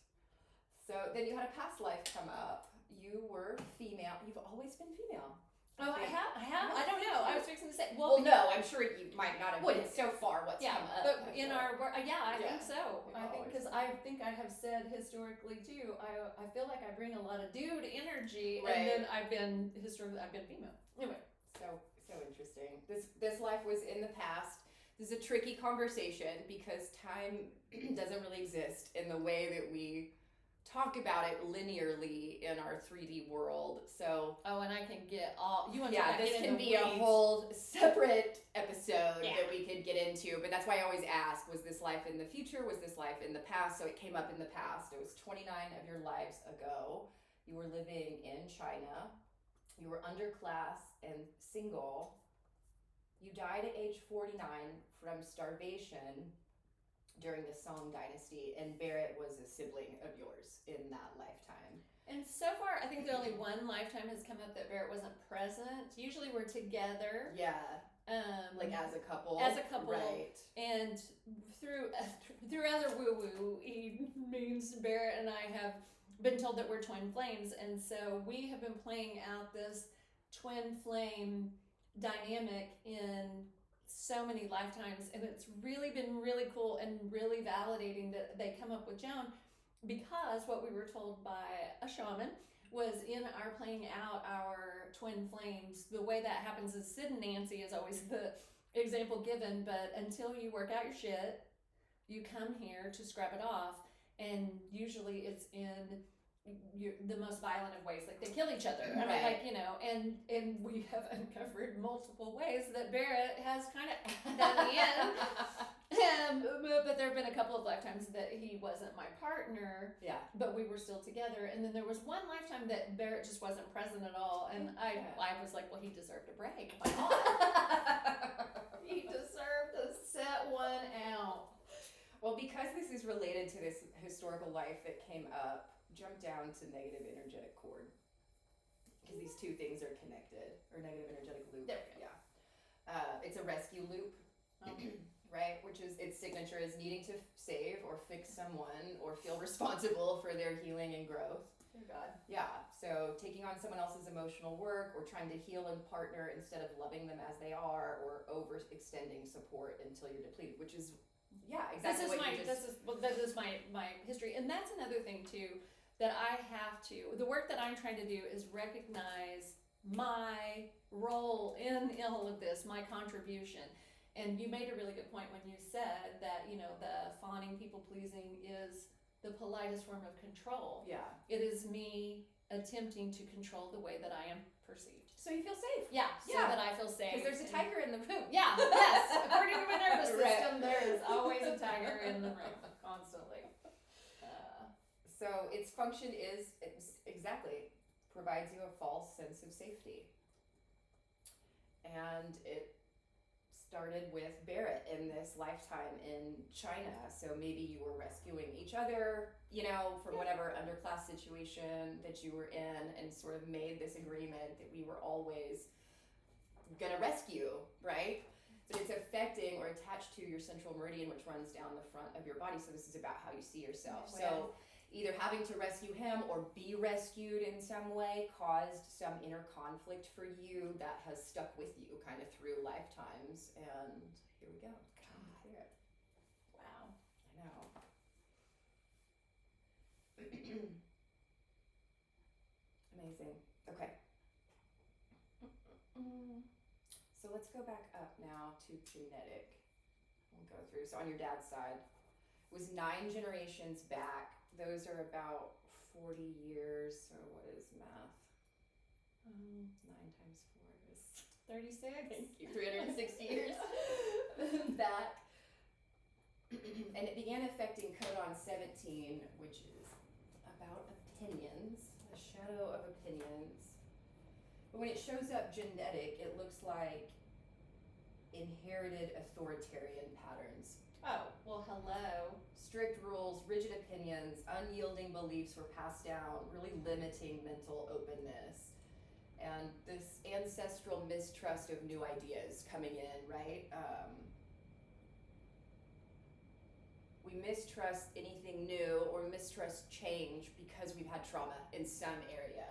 So then you had a past life come up. You were female. You've always been female. Oh, I have. I don't know. I was fixing to say. Well, no, I'm sure you might not have been so far. What's come up? But in our work, I think so. You've I think because I think I have said historically too. I feel like I bring a lot of dude energy, and then I've been female. Anyway, so interesting. This life was in the past. This is a tricky conversation because time doesn't really exist in the way that we talk about it linearly in our 3D world. So and I can get all you want. This can be a whole separate episode that we could get into. But that's why I always ask: was this life in the future? Was this life in the past? So it came up in the past. It was 29 of your lives ago. You were living in China. You were underclass and single. You died at age 49 from starvation during the Song Dynasty, and Barrett was a sibling of yours in that lifetime. And so far, I think the only one lifetime has come up that Barrett wasn't present. Usually we're together. Yeah. Like as a couple. Right. And through other woo-woo, he means Barrett and I have been told that we're twin flames. And so we have been playing out this twin flame dynamic in so many lifetimes, and it's really been really cool and really validating that they come up with Joan, because what we were told by a shaman was in our playing out our twin flames, the way that happens is Sid and Nancy is always the example given, but until you work out your shit, you come here to scrap it off, and usually it's in the most violent of ways, like they kill each other. I mean, like, you know, and we have uncovered multiple ways that Barrett has kind of done the end. But there have been a couple of lifetimes that he wasn't my partner, but we were still together. And then there was one lifetime that Barrett just wasn't present at all, and I was like, well, he deserved a break. My God. He deserved to set one out. Well, because this is related to this historical life that came up, jump down to negative energetic cord, because these two things are connected, or negative energetic loop. There we go. It's a rescue loop, right? Which is, its signature is needing to save or fix someone or feel responsible for their healing and growth. Dear God. Yeah, so taking on someone else's emotional work, or trying to heal a partner instead of loving them as they are, or overextending support until you're depleted, which is, exactly This is my history. And that's another thing too, that I have to, the work that I'm trying to do is recognize my role in all of this, my contribution. And you made a really good point when you said that, you know, the fawning, people pleasing is the politest form of control. Yeah. It is me attempting to control the way that I am perceived. So you feel safe. So that I feel safe. Because there's a tiger in the room. Yes. According to my nervous system, there is always a tiger in the room, constantly. So its function is, exactly, provides you a false sense of safety. And it started with Barrett in this lifetime in China. So maybe you were rescuing each other, you know, from whatever underclass situation that you were in, and sort of made this agreement that we were always gonna rescue, right? But it's affecting or attached to your central meridian, which runs down the front of your body. So this is about how you see yourself. So either having to rescue him or be rescued in some way caused some inner conflict for you that has stuck with you kind of through lifetimes. And here we go. Clear it. Wow. I know. Amazing. Okay. So let's go back up now to genetic. We'll go through. So on your dad's side, it was 9 generations back. Those are about 40 years. So what is math? 9 times 4 is 36. Thank you. 360 years back. And it began affecting codon 17, which is about opinions, a shadow of opinions. But when it shows up genetic, it looks like inherited authoritarian patterns. Oh, well, hello. Strict rules, rigid opinions, unyielding beliefs were passed down, really limiting mental openness. And this ancestral mistrust of new ideas coming in, right? We mistrust anything new or mistrust change because we've had trauma in some area.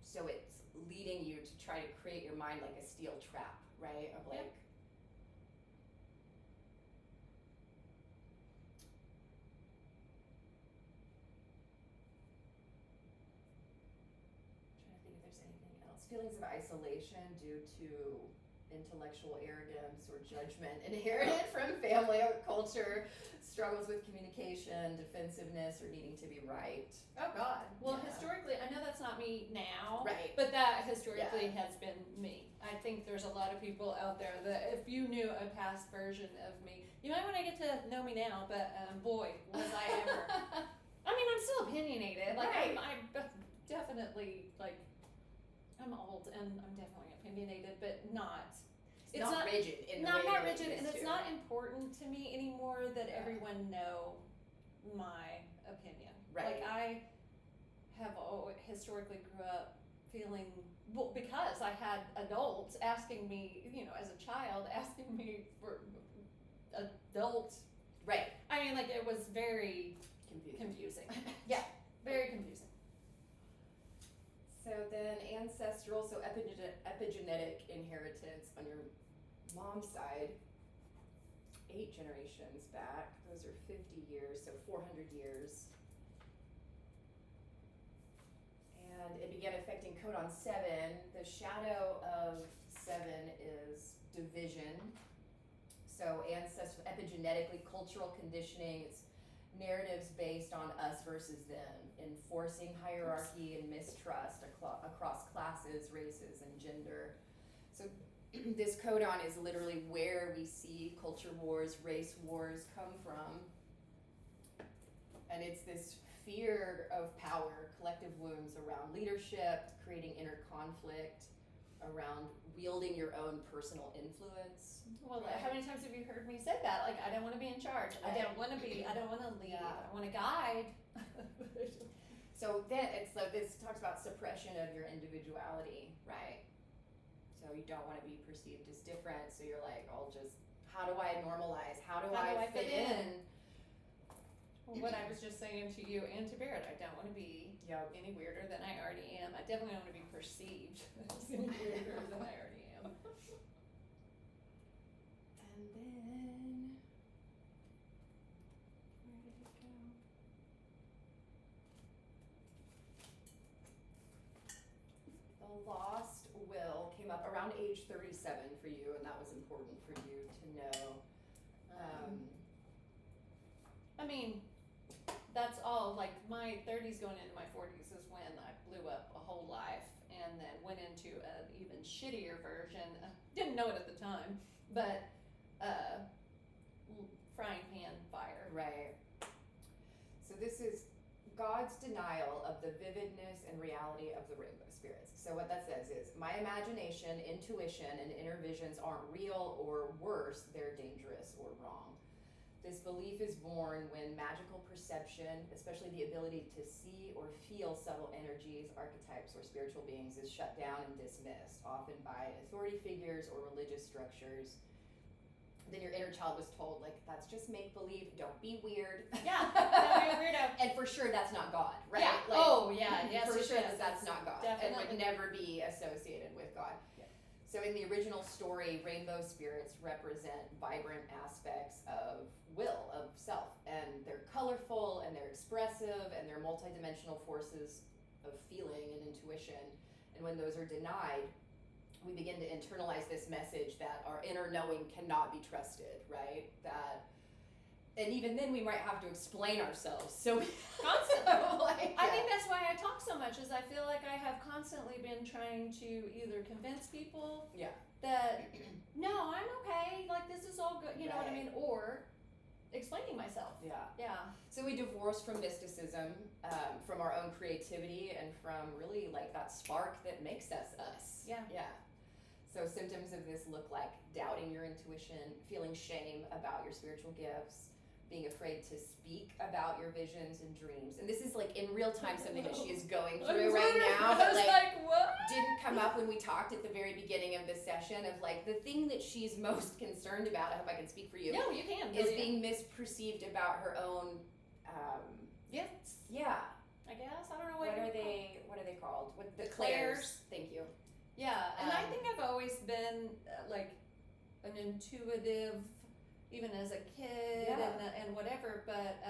So it's leading you to try to create your mind like a steel trap, right? Of like, trying to think if there's anything else. Feelings of isolation due to intellectual arrogance or judgment inherited from family or culture, struggles with communication, defensiveness, or needing to be right. Oh God. Well, historically, I know that's not me now, right? But that historically has been me. I think there's a lot of people out there that if you knew a past version of me, you might want to get to know me now, but boy, was I ever. I mean, I'm still opinionated. Like, I'm definitely, like, I'm old and I'm definitely opinionated, but not. It's not rigid in the way not that it rigid, used and it's to. not important to me anymore that everyone know my opinion. Right. Like, I have historically grew up feeling, well, because I had adults asking me, you know, as a child, asking me for adult. Right. I mean, like, it was very confusing. Yeah, very confusing. So then ancestral, so epigenetic inheritance on your mom's side, 8 generations back. Those are 50 years, so 400 years. And it began affecting codon 7. The shadow of 7 is division. So ancestral, epigenetically, cultural conditioning, it's narratives based on us versus them, enforcing hierarchy and mistrust across classes, races, and gender. So this codon is literally where we see culture wars, race wars come from. And it's this fear of power, collective wounds around leadership, creating inner conflict, around wielding your own personal influence. Well, how many times have you heard me say that? Like, I don't want to be in charge. I don't want to be. I don't want to lead. I want to guide. So then it's like this talks about suppression of your individuality, right? So you don't want to be perceived as different. So you're like, I'll just, how do I normalize? How do I fit in? Well, what I was just saying to you and to Barrett, I don't want to be any weirder than I already am. I definitely don't want to be perceived as any weirder than I already am. And then, where did it go? The lost will came up around age 37 for you, and that was important for you to know. I mean, that's all, like, my 30s going into my 40s is when I blew up a whole life and then went into an even shittier version. Didn't know it at the time, but frying pan fire. Right. So this is God's denial of the vividness and reality of the rainbow spirits. So what that says is, my imagination, intuition, and inner visions aren't real, or worse, they're dangerous or wrong. This belief is born when magical perception, especially the ability to see or feel subtle energies, archetypes, or spiritual beings, is shut down and dismissed, often by authority figures or religious structures. Then your inner child was told, like, that's just make-believe, don't be weird. Yeah, don't be a weirdo. And for sure that's not God, right? Yeah. Like, Yes. For sure that's not God. Definitely. And would never be associated with God. Yeah. So in the original story, rainbow spirits represent vibrant aspects of will, of self. And they're colorful, and they're expressive, and they're multidimensional forces of feeling and intuition. And when those are denied, we begin to internalize this message that our inner knowing cannot be trusted, right? And even then we might have to explain ourselves. So Constantly. I yeah. think that's why I talk so much, is I feel like I have constantly been trying to either convince people that, no, I'm okay, like, this is all good, you know what I mean? Or explaining myself. Yeah. So we divorce from mysticism, from our own creativity, and from really like that spark that makes us us. Yeah. So symptoms of this look like doubting your intuition, feeling shame about your spiritual gifts, being afraid to speak about your visions and dreams. And this is like in real time something that she is going through right now. I was like, what? Didn't come up when we talked at the very beginning of this session of like the thing that she's most concerned about, I hope I can speak for you. No, you can. Is being misperceived about her own gifts. Yeah. I guess. I don't know What are they called? What the Clairs. Thank you. Yeah, and I think I've always been like an intuitive, even as a kid and whatever, but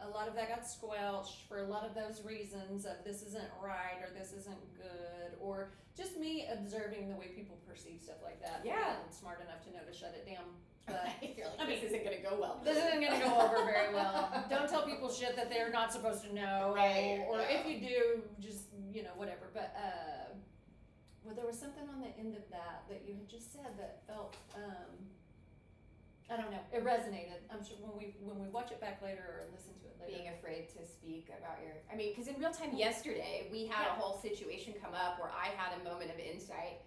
a lot of that got squelched for a lot of those reasons of this isn't right or this isn't good, or just me observing the way people perceive stuff like that. Yeah. And smart enough to know to shut it down. But You're like, this isn't gonna go well. This isn't gonna go over very well. Don't tell people shit that they're not supposed to know. Right. Or if you do, just, whatever. But well, there was something on the end of that you had just said that felt I don't know, it resonated. I'm sure when we watch it back later or listen to it later. Being afraid to speak about because in real time yesterday we had a whole situation come up where I had a moment of insight,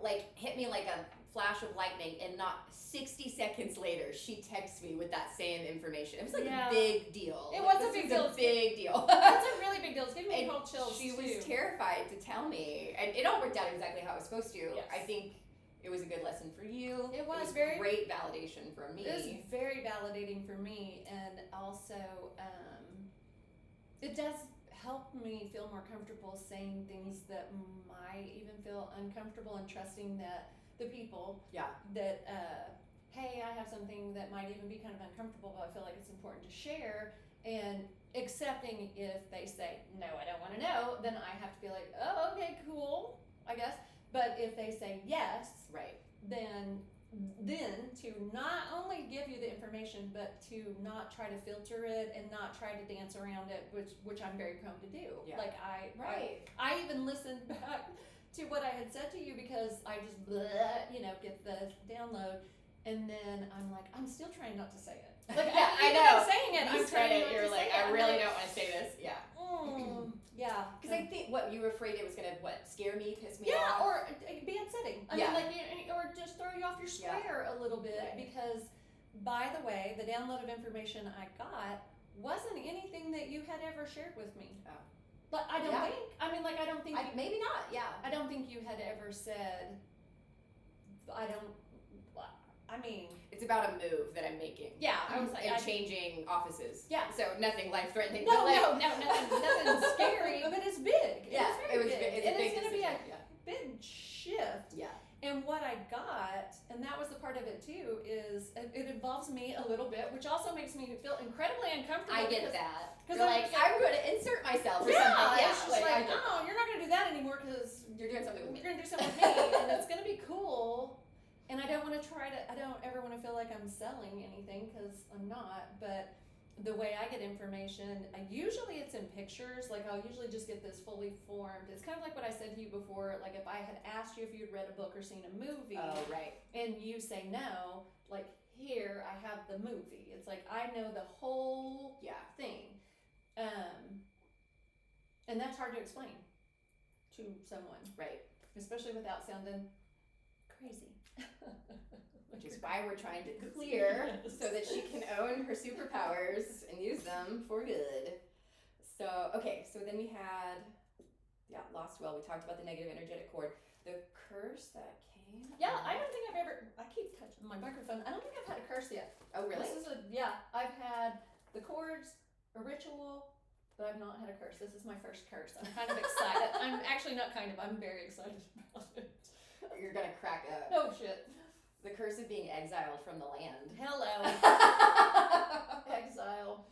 like hit me like a flash of lightning, and not 60 seconds later she texts me with that same information. It was like a big deal. It was a big deal. It's a big deal. That's a really big deal. It's giving me cold chills. She was terrified to tell me, and it all worked out exactly how it was supposed to. Yes. I think it was a good lesson for you. It was great validation for me. It was very validating for me, and also it does helped me feel more comfortable saying things that might even feel uncomfortable, and trusting that the people that, hey, I have something that might even be kind of uncomfortable, but I feel like it's important to share, and accepting if they say, no, I don't want to know, then I have to be like, oh, okay, cool, I guess. But if they say yes, then to not only give you the information, but to not try to filter it and not try to dance around it, which I'm very prone to do. Like I even listened back to what I had said to you, because I just get the download, and then I'm like, I'm still trying not to say it. Like, I know. I'm saying it. I'm trying not to say it. You're like, I really don't want to say this. Yeah. Yeah. Because I think you were afraid it was gonna scare me, piss me off. Yeah, or be upsetting. I mean, like, or just throw you off your square a little bit. Because, by the way, the download of information I got wasn't anything that you had ever shared with me. Oh. But I don't think. I mean, like, I don't think. Maybe not. Yeah. I don't think you had ever said. I mean, it's about a move that I'm making. Yeah, I was like, and changing offices. Yeah. So nothing life-threatening. No, nothing scary, but it's big. Yeah, it was big. It's going to be a yeah. big shift. Yeah. And what I got, and that was the part of it too, is it involves me a little bit, which also makes me feel incredibly uncomfortable. I get that. Because I'm going to insert myself or something. Yeah, it's just like, oh, you're not going to do that anymore because you're doing something with me. You're going to do something with me, and it's going to be cool. And I don't ever want to feel like I'm selling anything, because I'm not, but the way I get information, usually it's in pictures. Like, I'll usually just get this fully formed. It's kind of like what I said to you before, like if I had asked you if you'd read a book or seen a movie, and you say no, like, here, I have the movie. It's like, I know the whole thing. And that's hard to explain to someone. Right. Especially without sounding crazy. Which is why we're trying to clear so that she can own her superpowers and use them for good. So, okay, so then we had, lost well. We talked about the negative energetic cord. The curse that came. Yeah, I don't think I keep touching my microphone. I don't think I've had a curse yet. Oh, really? I've had the cords, a ritual, but I've not had a curse. This is my first curse. I'm kind of excited. I'm actually not kind of, I'm very excited about it. You're gonna crack up. Oh shit. The curse of being exiled from the land. Hello. Exile.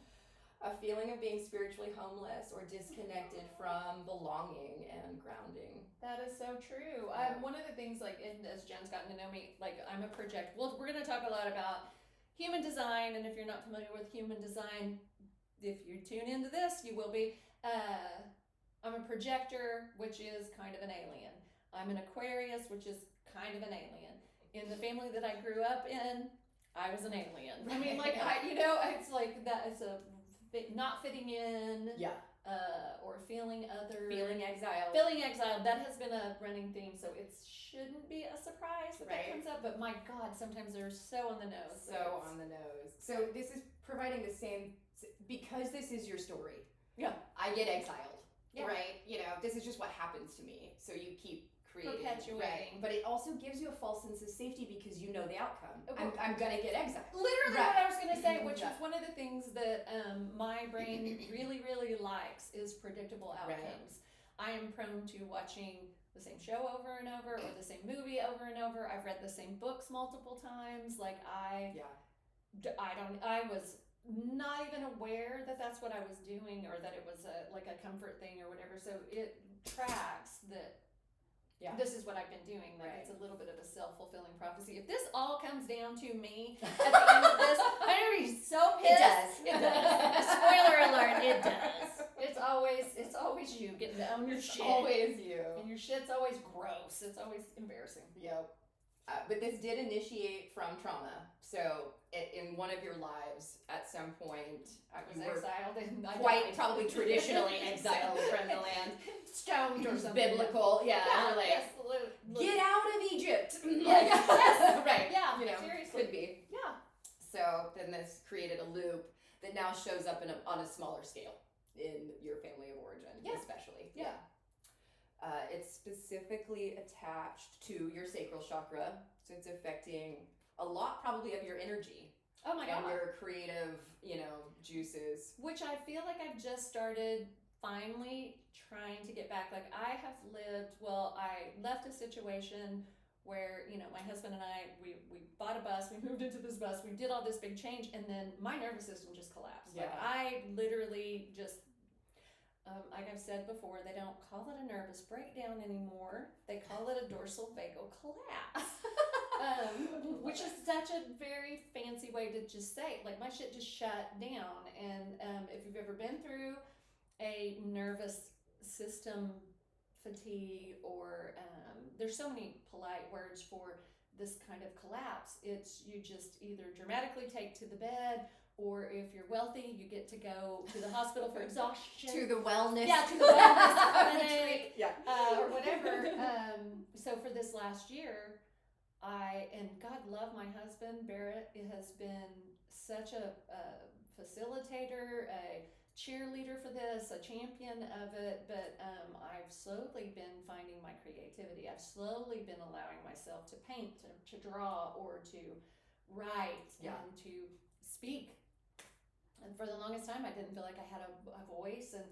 A feeling of being spiritually homeless or disconnected from belonging and grounding. That is so true. One of the things, like, as Jen's gotten to know me, like, I'm a project. Well, we're going to talk a lot about human design, and if you're not familiar with human design, if you tune into this, you will be. I'm a projector, which is kind of an alien. I'm an Aquarius, which is kind of an alien. In the family that I grew up in, I was an alien. I mean, like, it's like that is not fitting in. Yeah. Or feeling other. Feeling exiled. Feeling exiled. That has been a running theme, so it shouldn't be a surprise that comes up. But my God, sometimes they're so on the nose. So on the nose. So this is providing the same, because this is your story. Yeah. I get exiled. Yeah. Right? This is just what happens to me. So you keep creating. Perpetuating. Right. But it also gives you a false sense of safety because you know the outcome. I'm going to get exiled. Literally what I was going to say, which is one of the things that my brain really, really likes is predictable outcomes. I am prone to watching the same show over and over, or the same movie over and over. I've read the same books multiple times. Like, I was not even aware that that's what I was doing, or that it was a comfort thing or whatever. So it tracks that. Yeah. This is what I've been doing. Like, it's a little bit of a self-fulfilling prophecy. If this all comes down to me at the end of this, I'm gonna be so pissed. It does. Spoiler alert, it does. It's always you getting to own your shit. Always you. And your shit's always gross. It's always embarrassing. Yep. But this did initiate from trauma. So in one of your lives, at some point, I was exiled, and probably traditionally exiled from the land, stoned or something. Biblical, Get out of Egypt. Yes, right. Yeah, seriously, could be. Yeah. So then this created a loop that now shows up on a smaller scale in your family of origin, especially. Yeah. It's specifically attached to your sacral chakra, so it's affecting a lot probably of your energy. Oh my God. And your creative, juices. Which I feel like I've just started finally trying to get back. Like I left a situation where, you know, my husband and I, we bought a bus, we moved into this bus, we did all this big change, and then my nervous system just collapsed. Yeah. Like I literally just, like I've said before, they don't call it a nervous breakdown anymore. They call it a dorsal vagal collapse. Which is such a very fancy way to just say it. Like my shit just shut down. And if you've ever been through a nervous system fatigue, or there's so many polite words for this kind of collapse. It's you just either dramatically take to the bed, or if you're wealthy, you get to go to the hospital for exhaustion. To the wellness. Yeah, to the wellness clinic. Yeah. Or whatever. So for this last year, and God love my husband, Barrett, has been such a facilitator, a cheerleader for this, a champion of it, but I've slowly been finding my creativity. I've slowly been allowing myself to paint, to draw, or to write, and to speak. And for the longest time, I didn't feel like I had a voice, and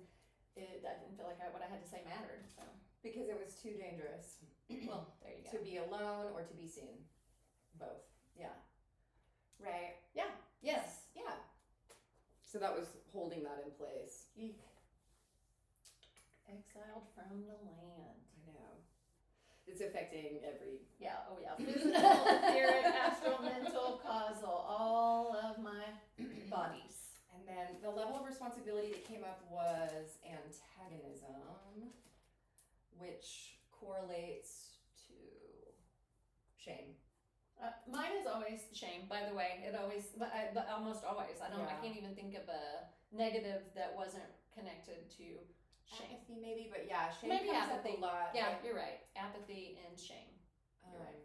I didn't feel like what I had to say mattered. So. Because it was too dangerous. Well, there you go. To be alone or to be seen. Both. Yeah. Right. Yeah. Yes. Yeah. So that was holding that in place. Eek. Exiled from the land. I know. It's affecting every... Yeah. Oh, yeah. Physical, etheric, astral, mental, causal, all of my bodies. And then the level of responsibility that came up was antagonism, which correlates to shame. Mine is always shame, by the way. It always, but almost always. I can't even think of a negative that wasn't connected to shame. Apathy, maybe, but yeah, shame Maybe comes apathy. up a lot. Yeah, you're right. Apathy and shame. You're right.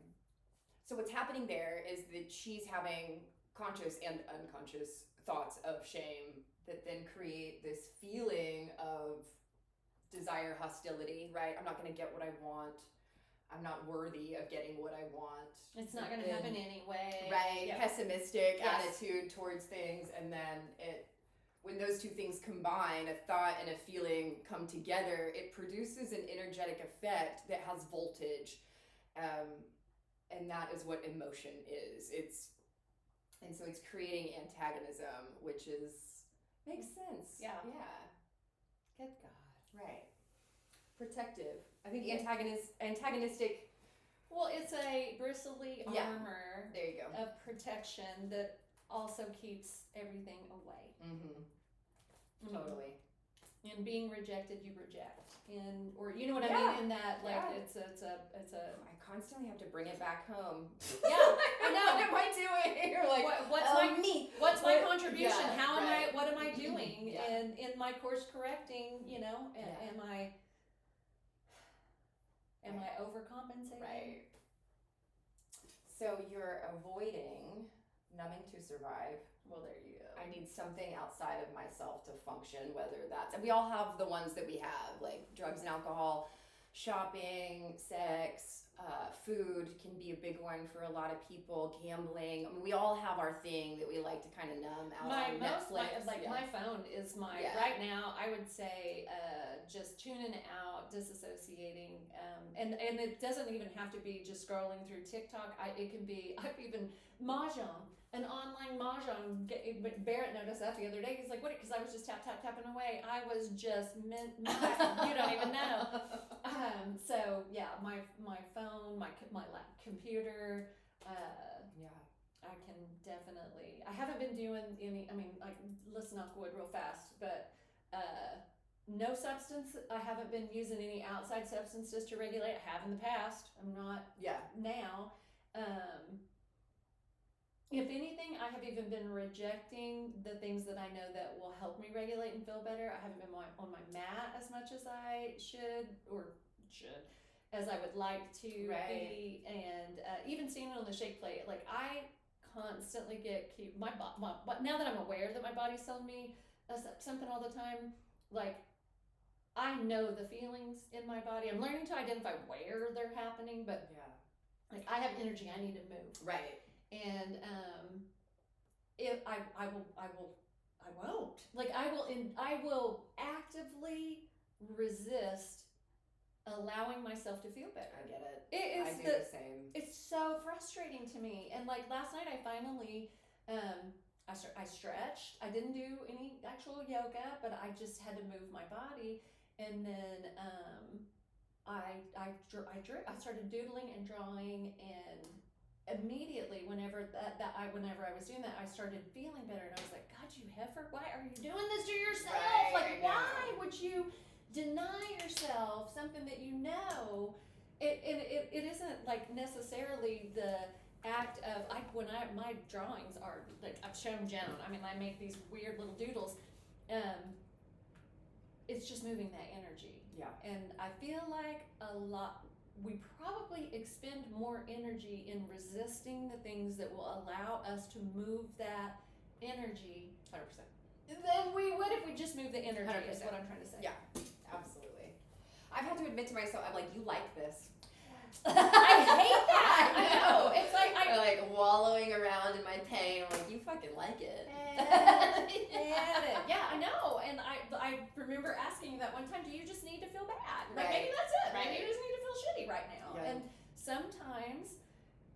So what's happening there is that she's having conscious and unconscious thoughts of shame that then create this feeling of desire, hostility, right? I'm not going to get what I want. I'm not worthy of getting what I want. It's not going to happen anyway. Right. Yep. Pessimistic Yes. attitude towards things. And then when those two things combine, a thought and a feeling come together, it produces an energetic effect that has voltage. And that is what emotion is. And so it's creating antagonism, which makes sense. Yeah. Yeah. Good God. Right. Protective. I think antagonistic. Well, it's a bristly armor There you go. of protection that also keeps everything away. Mm-hmm. Totally. And being rejected, you reject. Or you know what I mean? In that, like, it's a. I constantly have to bring it back home. Yeah, I know. What am I doing? You're like, what's my contribution? Yeah, what am I doing? Yeah. And in my course correcting, am I overcompensating? Right. So you're avoiding numbing to survive. Well, there you go. I need something outside of myself to function, whether that's, and we all have the ones that we have, like drugs and alcohol, shopping, sex, food can be a big one for a lot of people, gambling. I mean, we all have our thing that we like to kind of numb out on Netflix. My phone is right now, I would say, just tuning out, disassociating, and it doesn't even have to be just scrolling through TikTok. It can be, I've even mahjong. An online mahjong. Barrett noticed that the other day. He's like, "What?" Because I was just tapping away. I was just you don't even know. So yeah, my phone, my computer. I can definitely. I haven't been doing any. I mean, let's knock wood real fast, but no substance. I haven't been using any outside substances to regulate. I have in the past. I'm not. Yeah. Now. If anything, I have even been rejecting the things that I know that will help me regulate and feel better. I haven't been on my mat as much as I should, as I would like to be. And even seeing it on the shake plate, like I constantly get but now that I'm aware that my body's telling me something all the time, like I know the feelings in my body. I'm learning to identify where they're happening, but like I have energy, I need to move. Right. And I will I won't. Like I will actively resist allowing myself to feel better. I get it. It is I do the same. It's so frustrating to me. And like last night, I finally, I stretched. I didn't do any actual yoga, but I just had to move my body. And then I started doodling and drawing, and immediately whenever I was doing that, I started feeling better, and I was like, God, you heifer, why are you doing this to yourself? Right, like, why would you deny yourself something that you know? It isn't like necessarily the act of my drawings are like I've shown Joan. I mean, I make these weird little doodles. It's just moving that energy. Yeah. And I feel like we probably expend more energy in resisting the things that will allow us to move that energy 100%. than we would if we just move the energy. 100%. Is what I'm trying to say. Yeah, absolutely. I've had to admit to myself, I'm like, you like this. I hate that. I know. It's like I'm like wallowing around in my pain. I'm like, you fucking like it. Yeah, I know. And I remember asking you that one time, do you just need to feel bad? Like, Right. maybe that's it. Right. Maybe you just need to feel shitty right now. Yeah. And sometimes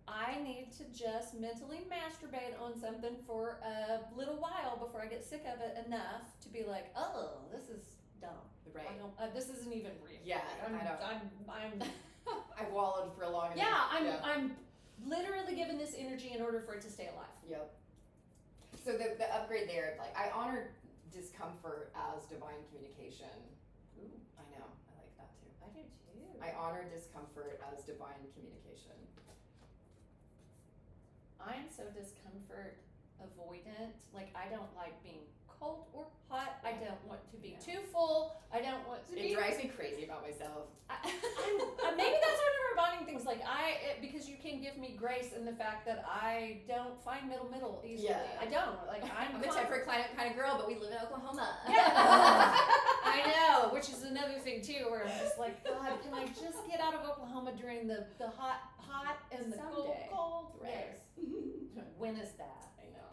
I need to just mentally masturbate on something for a little while before I get sick of it enough to be like, oh, this is dumb. Right. This isn't even real. Yeah, I'm I wallowed for a long time. yeah, I'm literally given this energy in order for it to stay alive. Yep. So the upgrade there, like, I honor discomfort as divine communication. Ooh, I know, I like that too. I do too. I honor discomfort as divine communication. I'm so discomfort avoidant. Like, I don't like being cold or hot. I don't want to be too full. I don't want to be. It drives me crazy about myself. Maybe that's one of our bonding things. Like because you can give me grace in the fact that I don't find middle easily. Yeah. I don't. Like I'm a temperate kind of girl, but we live in Oklahoma. Yeah. I know, which is another thing too, where I'm just like, God, can I just get out of Oklahoma during the hot and the Someday. cold? Right. Yes. When is that? I know.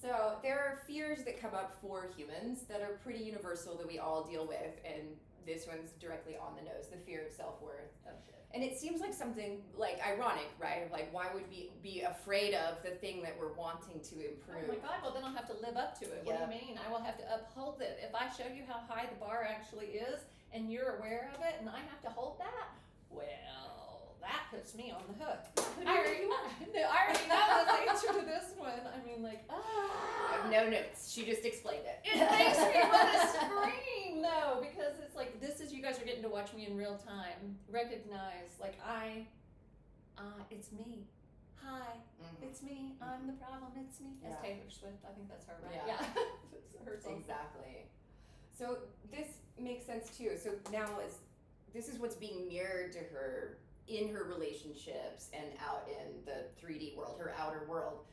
So there are fears that come up for humans that are pretty universal that we all deal with, and this one's directly on the nose, the fear of self-worth. Oh shit. And it seems like something like ironic, right? Like, why would we be afraid of the thing that we're wanting to improve? Oh my God, well then I'll have to live up to it. What do you mean? I will have to uphold it. If I show you how high the bar actually is and you're aware of it and I have to hold that, well, that puts me on the hook. I already know the answer to this one. I mean, like, I have no notes. She just explained it. it makes me want to scream, though, because it's like, this is, you guys are getting to watch me in real time. Recognize, like, it's me. Hi, it's me. I'm the problem. It's me. That's Taylor Swift. I think that's her, right? Yeah. It's her song. Exactly. So this makes sense too. So now this is what's being mirrored to her in her relationships and out in the 3D world, her outer world.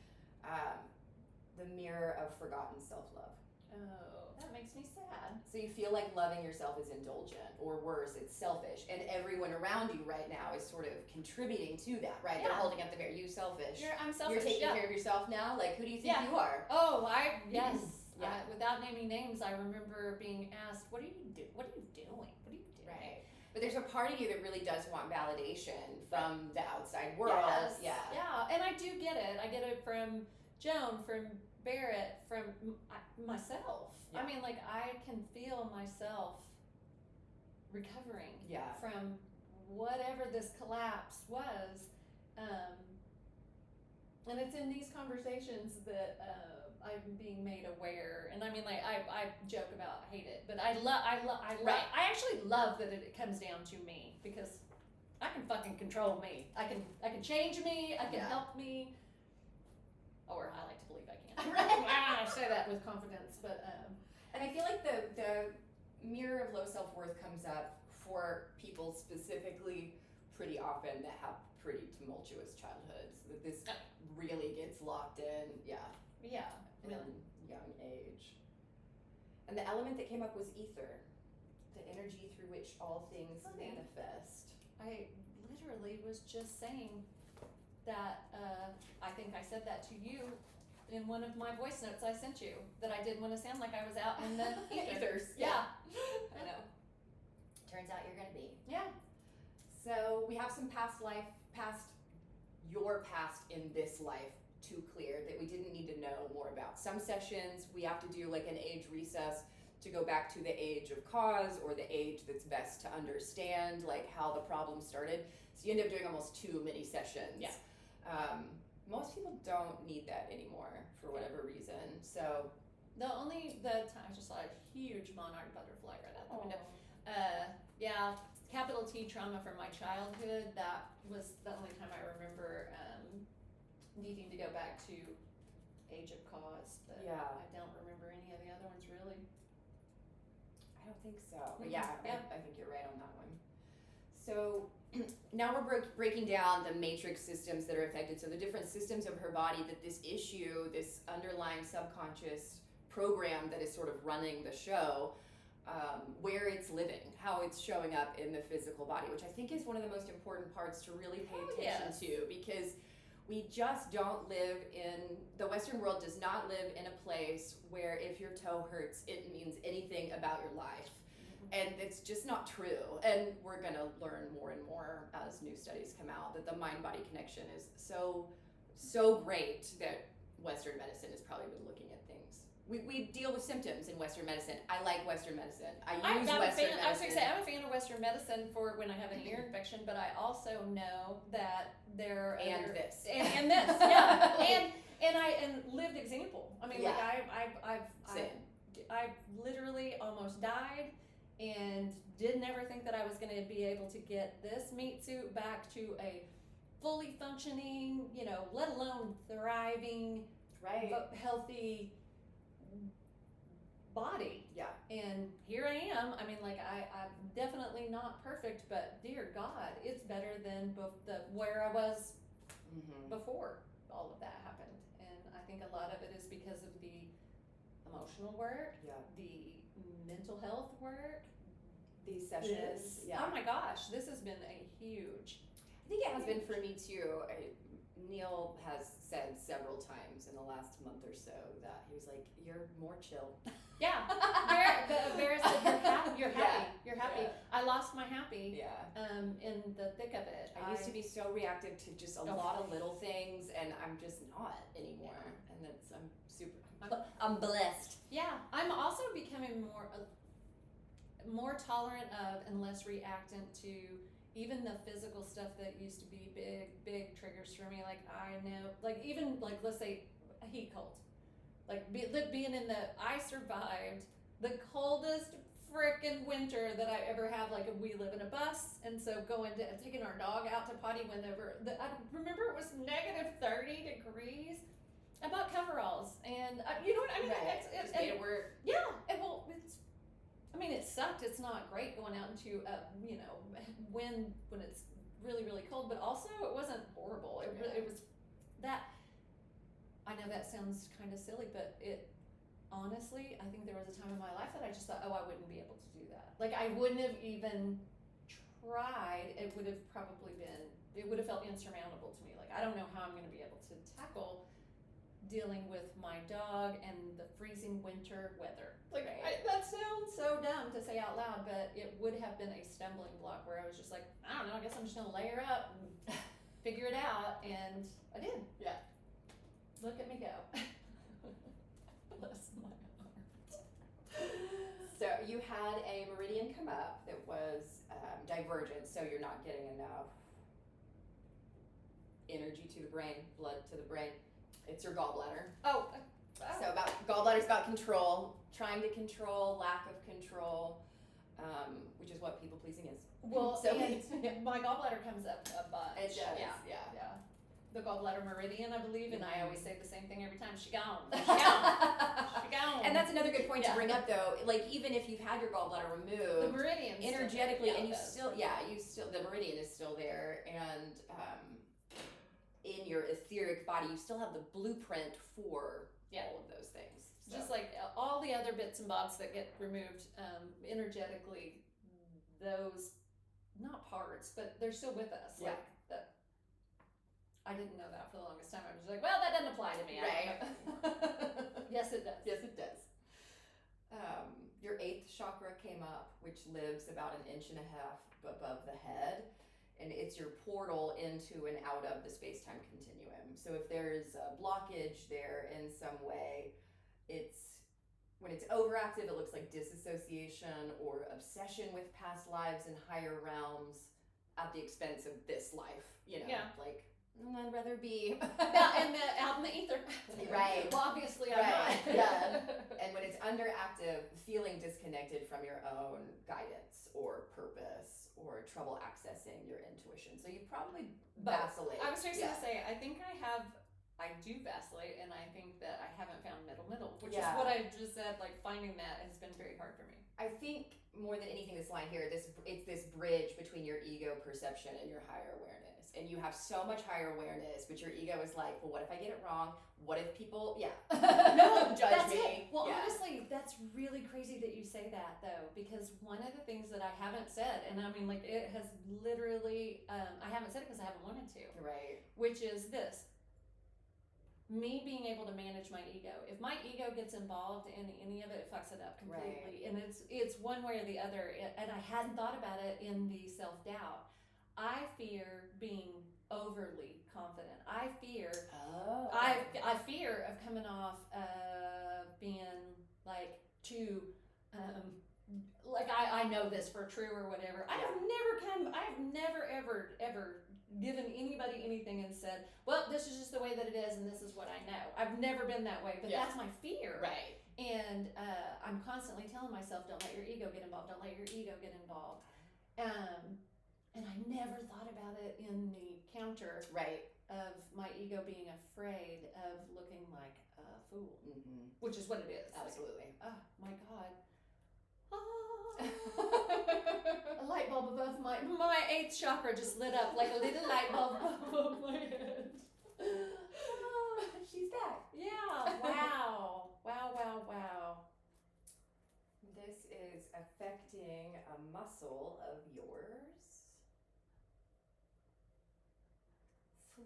The mirror of forgotten self-love. Oh, that makes me sad. So you feel like loving yourself is indulgent, or worse, it's selfish, and everyone around you right now is sort of contributing to that, right? Yeah. They're holding up the mirror. You selfish. I'm selfish. You're taking care of yourself now? Like, who do you think you are? Oh, yes. Yeah. Without naming names, I remember being asked, "What are you doing? What are you doing?" Right. But there's a part of you that really does want validation from the outside world. Yes. Yeah. Yeah, and I do get it. I get it from Joan, from Barrett, from myself. Yeah. I mean, like, I can feel myself recovering from whatever this collapse was. And it's in these conversations that I'm being made aware. And I mean, like, I joke about hate it, but I actually love that it comes down to me, because I can fucking control me. I can change me. I can help me. Or I like to believe I can. Right. I say that with confidence, but And I feel like the mirror of low self-worth comes up for people specifically pretty often that have pretty tumultuous childhoods. That this really gets locked in, in a young age. And the element that came up was ether, the energy through which all things manifest. I literally was just saying that, I think I said that to you in one of my voice notes I sent you that I didn't want to sound like I was out in the Ethers. Yeah. I know. Turns out you're gonna be. Yeah. So we have some your past in this life to clear that we didn't need to know more about. Some sessions we have to do like an age recess to go back to the age of cause or the age that's best to understand like how the problem started. So you end up doing almost too many sessions. Yeah. Most people don't need that anymore for whatever reason. So the time I just saw a huge monarch butterfly right out the window. Yeah, capital T trauma from my childhood. That was the only time I remember needing to go back to age of cause. But yeah, I don't remember any of the other ones really. I don't think so. But Mhm. yeah, Yeah. I think you're right on that one. So now we're breaking down the matrix systems that are affected. So the different systems of her body that this issue, this underlying subconscious program that is sort of running the show, where it's living, how it's showing up in the physical body, which I think is one of the most important parts to really pay attention to, because we just don't live the Western world does not live in a place where if your toe hurts, it means anything about your life. And it's just not true. And we're gonna learn more and more as new studies come out that the mind-body connection is so great that Western medicine has probably been looking at things. We deal with symptoms in Western medicine. I like Western medicine. Western medicine. I was gonna say, I'm a fan of Western medicine for when I have an ear infection, but I also know that there are and this. And this, yeah. And lived example. I mean, Yeah. like I literally almost died and didn't ever think that I was gonna be able to get this meat suit back to a fully functioning, let alone thriving, right, healthy body. Yeah. And here I am. I mean, like I'm definitely not perfect, but dear God, it's better than where I was before all of that happened. And I think a lot of it is because of the emotional work, the mental health work, these sessions. Oh my gosh, this has been a huge. I think it has been for me too. Neil has said several times in the last month or so that he was like, "You're more chill." Yeah, Vera said, "You're happy. You're happy." Yeah. I lost my happy. Yeah. In the thick of it. I used to be so reactive to just a lot of little things, and I'm just not anymore. And I'm blessed. Yeah, I'm also becoming more tolerant of and less reactant to even the physical stuff that used to be big triggers for me. Like I know, like even like let's say a heat cold, like being I survived the coldest frickin' winter that I ever had. Like we live in a bus, and so taking our dog out to potty whenever I remember it was -30 degrees. I bought coveralls, and you know what I mean. Right. It's made it work. Yeah, and well, it sucked. It's not great going out into when it's really really cold, but also it wasn't horrible. It was that. I know that sounds kind of silly, but honestly, I think there was a time in my life that I just thought, I wouldn't be able to do that. Like I wouldn't have even tried. It would have felt insurmountable to me. Like I don't know how I'm going to be able to tackle dealing with my dog and the freezing winter weather. Like that sounds so dumb to say out loud, but it would have been a stumbling block where I was just like, I don't know, I guess I'm just gonna layer up and figure it out, and I did. Yeah. Look at me go. Bless my heart. So you had a meridian come up that was divergent, so you're not getting enough energy to the brain, blood to the brain. It's your gallbladder. So gallbladder's about control, trying to control, lack of control, which is what people pleasing is. Well, so my gallbladder comes up a bunch. It does. Yeah. The gallbladder meridian, I believe, and I always say the same thing every time. She gone. She gone. And that's another good point to bring up, though. Like even if you've had your gallbladder removed, the meridian energetically, and you still the meridian is still there, and in your etheric body, you still have the blueprint for all of those things. So. Just like all the other bits and bobs that get removed energetically, those, not parts, but they're still with us. Yeah. Like that. I didn't know that for the longest time. I was like, well, that doesn't apply to me. Right. chakra came up, which lives about 1.5 inches above the head, and it's your portal into and out of the space-time continuum. So if there's a blockage there in some way, when it's overactive, it looks like disassociation or obsession with past lives and higher realms at the expense of this life. Like, I'd rather be out in the ether. Right. Well, obviously I'm Right. not. Yeah. And when it's underactive, feeling disconnected from your own guidance or purpose or trouble accessing your intuition. So you probably vacillate. I was just going to say, I think I do vacillate, and I think that I haven't found middle, which is what I just said, like finding that has been very hard for me. I think more than anything, this line here, it's this bridge between your ego perception and your higher awareness. And you have so much higher awareness, but your ego is like, well, what if I get it wrong? What if people, No, judge that's me? It. Well, honestly, that's really crazy that you say that, though, because one of the things that I haven't said, and I mean, like, it has literally, I haven't said it because I haven't wanted to. Right. Which is this. Me being able to manage my ego. If my ego gets involved in any of it, it fucks it up completely. Right. And it's one way or the other. And I hadn't thought about it in the self-doubt. I fear being overly confident. I fear I fear of coming off being like too like I know this for true or whatever. I have never ever given anybody anything and said, well, this is just the way that it is and this is what I know. I've never been that way, but that's my fear. Right. And I'm constantly telling myself, don't let your ego get involved. Don't let your ego get involved. And I never thought about it in the counter of my ego being afraid of looking like a fool, which is what it is. Absolutely. Like, oh my God. A light bulb above my 8th chakra just lit up like a little light bulb above my head. She's back. Yeah. Wow. Wow. This is affecting a muscle of yours.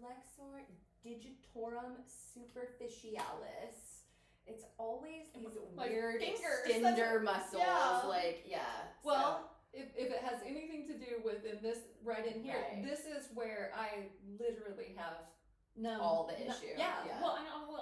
Flexor digitorum superficialis. It's always these weird extender muscles. Well, if it has anything to do with this right in here, this is where I literally have all the issue. Well,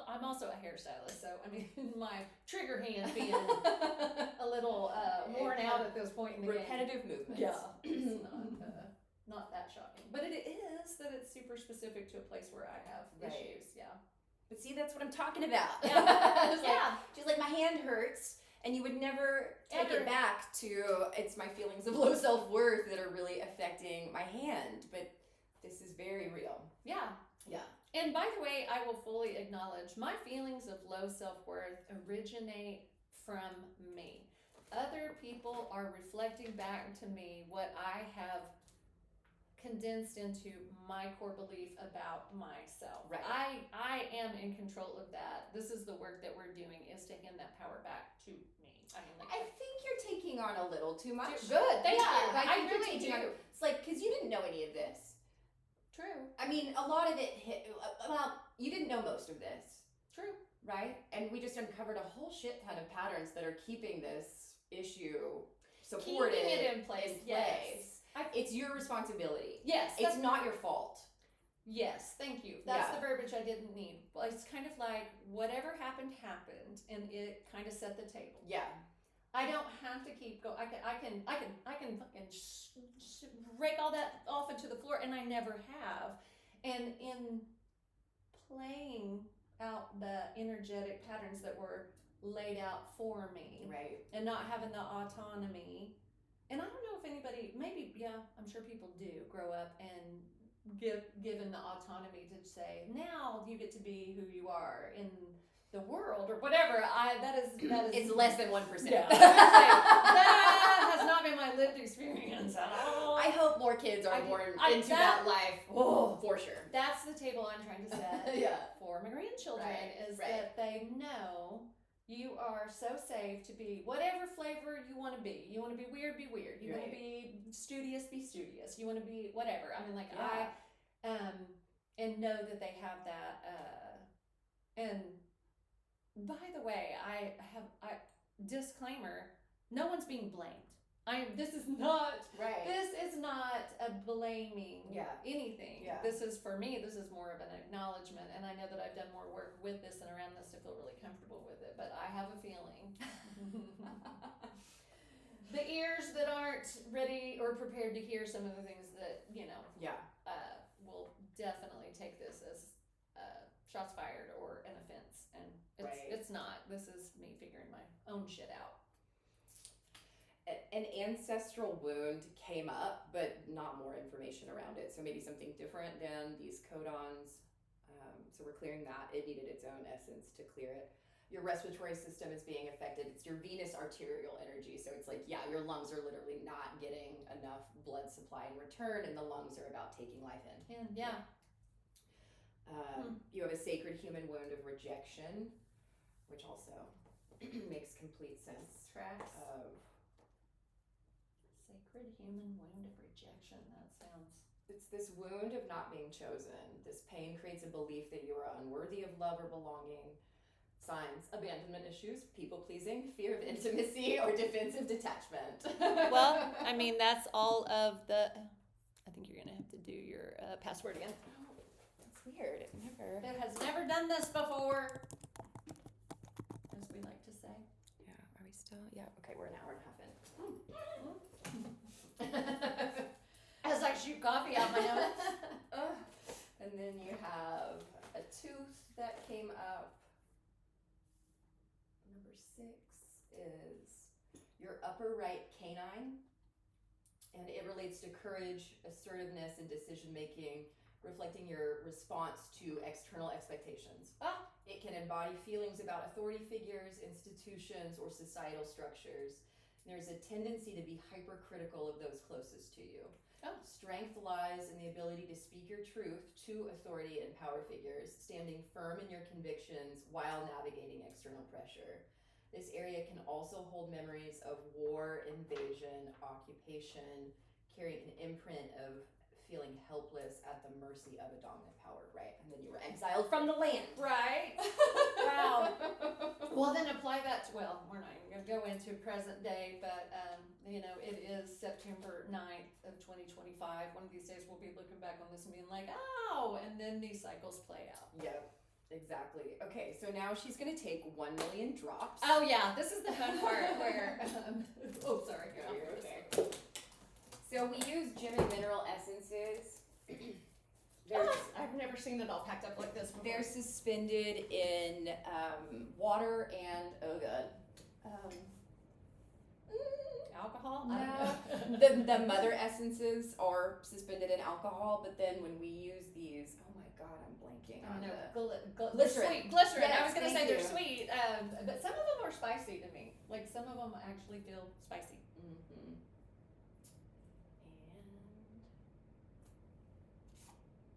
I'm also a hairstylist, so I mean, my trigger hand being a little worn out at this point in the repetitive movements. Yeah, it's not that shocking, but it is that it's super specific to a place where I have issues. Yeah. But see, that's what I'm talking about. Yeah. She's like, my hand hurts, and you would never take it back to, it's my feelings of low self-worth that are really affecting my hand. But this is very real. Yeah. And by the way, I will fully acknowledge my feelings of low self-worth originate from me. Other people are reflecting back to me what I have condensed into my core belief about myself. Right. I am in control of that. This is the work that we're doing, is to hand that power back to me. I think you're taking on a little too much. Good. Thank you. I really do. It's like, because you didn't know any of this. True. I mean, a lot of it you didn't know most of this. True. Right? And we just uncovered a whole shit ton of patterns that are keeping this issue supported. Keeping it in place. Yes. It's your responsibility. Yes. It's not your fault. Yes, thank you. That's the verbiage I didn't need. It's kind of like whatever happened, and it kind of set the table. Yeah. I don't have to keep going. I can fucking rake all that off into the floor, and I never have. And in playing out the energetic patterns that were laid out for me, right, and not having the autonomy. And I don't know if anybody, maybe, I'm sure people do grow up and given the autonomy to say, now you get to be who you are in the world or whatever. That is it's less than 1%. Yeah. That has not been my lived experience at all. I hope more kids are born into that life. Oh, for sure. That's the table I'm trying to set for my grandchildren, that they know you are so safe to be whatever flavor you want to be. You want to be weird, be weird. You want to be studious, be studious. You want to be whatever. I mean, and know that they have that. And by the way, I disclaimer, no one's being blamed. This is not Right. a blaming Yeah. anything. Yeah. This is, for me, this is more of an acknowledgement, and I know that I've done more work with this and around this to feel really comfortable with it, but I have a feeling the ears that aren't ready or prepared to hear some of the things that, Yeah. will definitely take this as shots fired or an offense, and it's not. This is me figuring my own shit out. An ancestral wound came up, but not more information around it. So maybe something different than these codons. So we're clearing that. It needed its own essence to clear it. Your respiratory system is being affected. It's your venous arterial energy. So it's like, yeah, your lungs are literally not getting enough blood supply in return, and the lungs are about taking life in. And yeah. You have a sacred human wound of rejection, which also makes complete sense. Tracks. Of Sacred human wound of rejection. That sounds. It's this wound of not being chosen. This pain creates a belief that you are unworthy of love or belonging. Signs: abandonment issues, people pleasing, fear of intimacy, or defensive detachment. Well, I mean, that's all of the. I think you're gonna have to do your password again. That's weird. It has never done this before, as we like to say. Yeah. Are we still? Yeah. Okay. We're an hour and a half in. As I shoot coffee out my nose. And then you have a tooth that came up. Number 6 is your upper right canine, and it relates to courage, assertiveness, and decision making, reflecting your response to external expectations. It can embody feelings about authority figures, institutions, or societal structures. There's a tendency to be hypercritical of those closest to you. Strength lies in the ability to speak your truth to authority and power figures, standing firm in your convictions while navigating external pressure. This area can also hold memories of war, invasion, occupation, carrying an imprint of feeling helpless at the mercy of a dominant power, right? And then you were exiled from the land. Right. Wow. Well, then apply that to, well, we're not even going to go into present day, but, it is September 9th of 2025. One of these days we'll be looking back on this and being like, oh, and then these cycles play out. Yep, exactly. Okay, so now she's going to take 1 million drops. Oh, yeah, this is the fun part where, sorry. You're okay. So we use gem and mineral essences. I've never seen it all packed up like this before. They're suspended in water and, oh god. Alcohol? No. The mother essences are suspended in alcohol, but then when we use these, oh my god, I'm blanking on Glycerin. Glycerin. Glycerin. Yes, I was going to thank say they're you. sweet, but some of them are spicy to me. Like some of them actually feel spicy. Mm-hmm.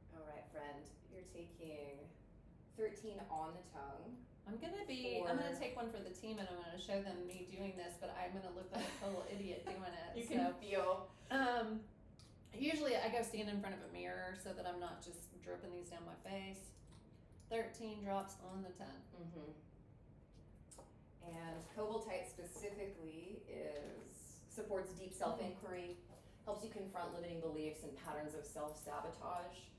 And all right, friend, you're taking 13 on the tongue. I'm gonna take one for the team and I'm gonna show them me doing this, but I'm gonna look like a total idiot doing it. You can feel. Usually I go stand in front of a mirror so that I'm not just dripping these down my face. 13 drops on the tongue. Mm-hmm. And Cobaltite specifically supports deep self-inquiry, helps you confront limiting beliefs and patterns of self-sabotage.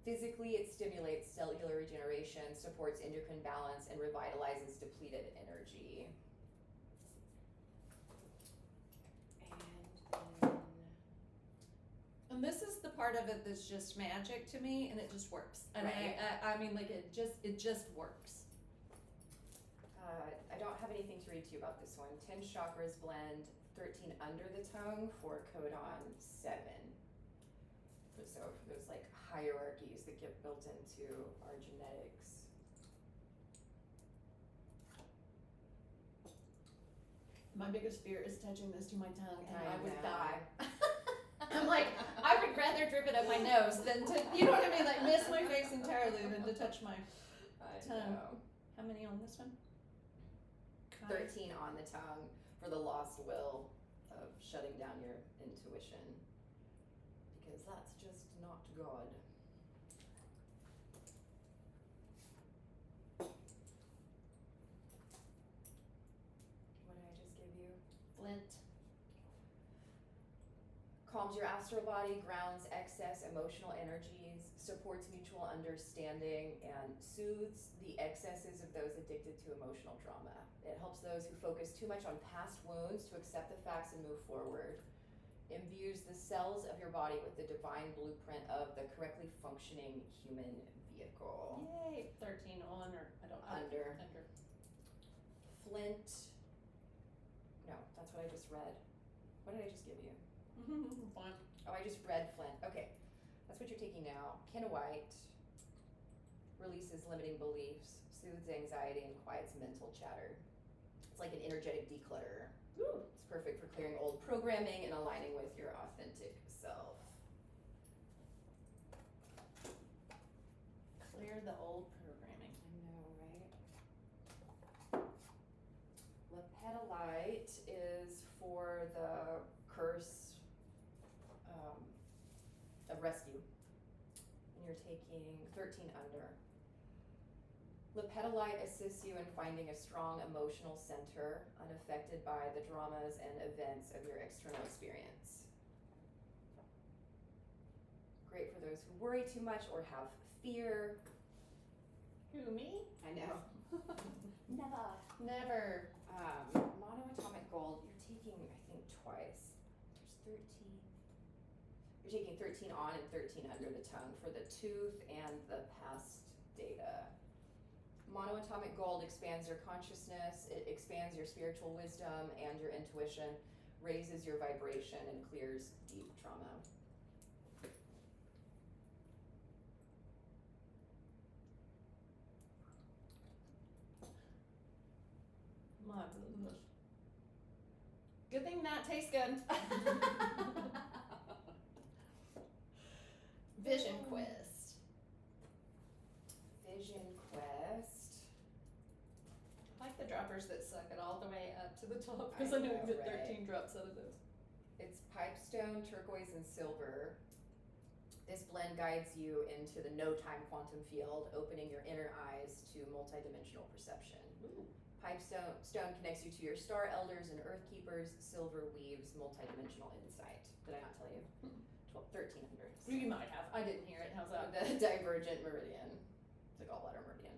Physically, it stimulates cellular regeneration, supports endocrine balance, and revitalizes depleted energy. And this is the part of it that's just magic to me, and it just works. And right. I mean, like it just works. I don't have anything to read to you about this one. 10 chakras blend, 13 under the tongue for codon 7. So there's like hierarchies that get built into our genetics. My biggest fear is touching this to my tongue, and I would know. die. I'm like, I would rather drip it up my nose than to, you know what I mean, like miss my face entirely than to touch my tongue. Know. How many on this one? 13 on the tongue for the lost will of shutting down your intuition, because that's just not God. What did I just give you? calms your astral body, grounds excess emotional energies, supports mutual understanding, and soothes the excesses of those addicted to emotional trauma. It helps those who focus too much on past wounds to accept the facts and move forward. Imbues the cells of your body with the divine blueprint of the correctly functioning human vehicle. Yay. 13 on or I don't know. Under. Under. Flint. No, that's what I just read. What did I just give you? Fine. Oh, I just read Flint. Okay, that's what you're taking now. Kenawite releases limiting beliefs, soothes anxiety, and quiets mental chatter. It's like an energetic declutterer. Ooh. It's perfect for clearing old programming and aligning with your authentic self. Clear the old programming. I know, right? Lepidolite is for the curse of rescue. And you're taking 13 under. Lepidolite assists you in finding a strong emotional center, unaffected by the dramas and events of your external experience. Great for those who worry too much or have fear. Who, me? I know. Never. Never. Monoatomic gold, you're taking, I think, twice. There's 13. You're taking 13 on and 13 under the tongue for the tooth and the past data. Monoatomic gold expands your consciousness, it expands your spiritual wisdom and your intuition, raises your vibration, and clears deep trauma. My goodness. Good thing that tastes good. Vision Quest. Vision Quest. I like the droppers that suck it all the way up to the top because I know you get 13 drops out of those. It's pipestone, turquoise, and silver. This blend guides you into the no-time quantum field, opening your inner eyes to multidimensional perception. Ooh. Pipestone connects you to your star elders and earth keepers. Silver weaves multidimensional insight. Did I not tell you? 1300. You might have. I didn't hear it. How's that? The divergent meridian. It's a gallbladder meridian.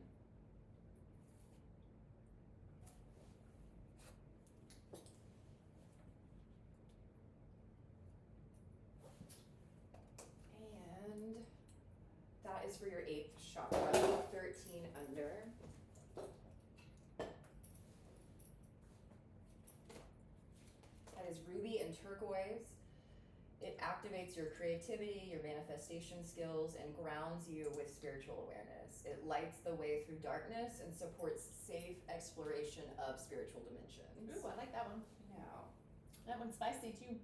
And that is for your 8th chakra, 13 under. That is ruby and turquoise. It activates your creativity, your manifestation skills, and grounds you with spiritual awareness. It lights the way through darkness and supports safe exploration of spiritual dimensions. Ooh, I like that one. Yeah. That one's spicy too.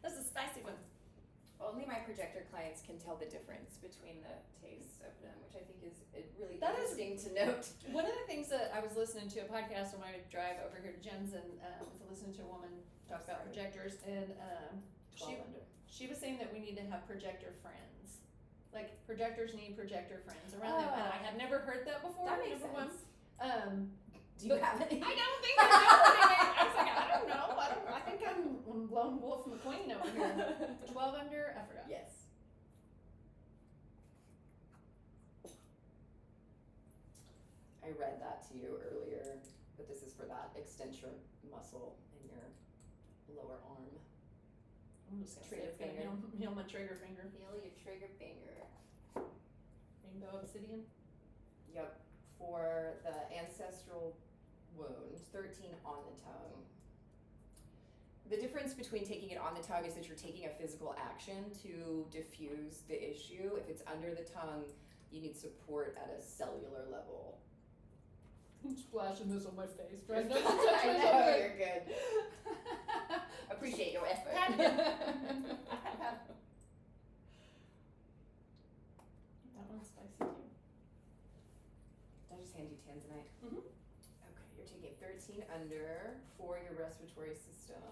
This is a spicy one. Only my projector clients can tell the difference between the tastes of them, which I think is really That is- interesting to note. One of the things that I was listening to a podcast on my drive over here to Jen's and was listening to a woman talk about Sorry. projectors and 12 under. she was saying that we need to have projector friends. Like projectors need projector friends around them, and I had never heard that before. That makes number one. sense. Do you have any? I don't think I know any. I was like, I don't know. I think I'm lone wolf McQueen over here. 12 under, I forgot. Yes. I read that to you earlier, but this is for that extension muscle in your lower arm. I'm just gonna Trigger say it's gonna heal my trigger finger. Feel your trigger finger. Rainbow obsidian. Yep. For the ancestral wound, 13 on the tongue. The difference between taking it on the tongue is that you're taking a physical action to diffuse the issue. If it's under the tongue, you need support at a cellular level. I'm splashing this on my face, right? I know, you're good. Appreciate your effort. That one's spicy too. Did I just hand you tanzanite? Mhm. Okay, you're taking 13 under for your respiratory system.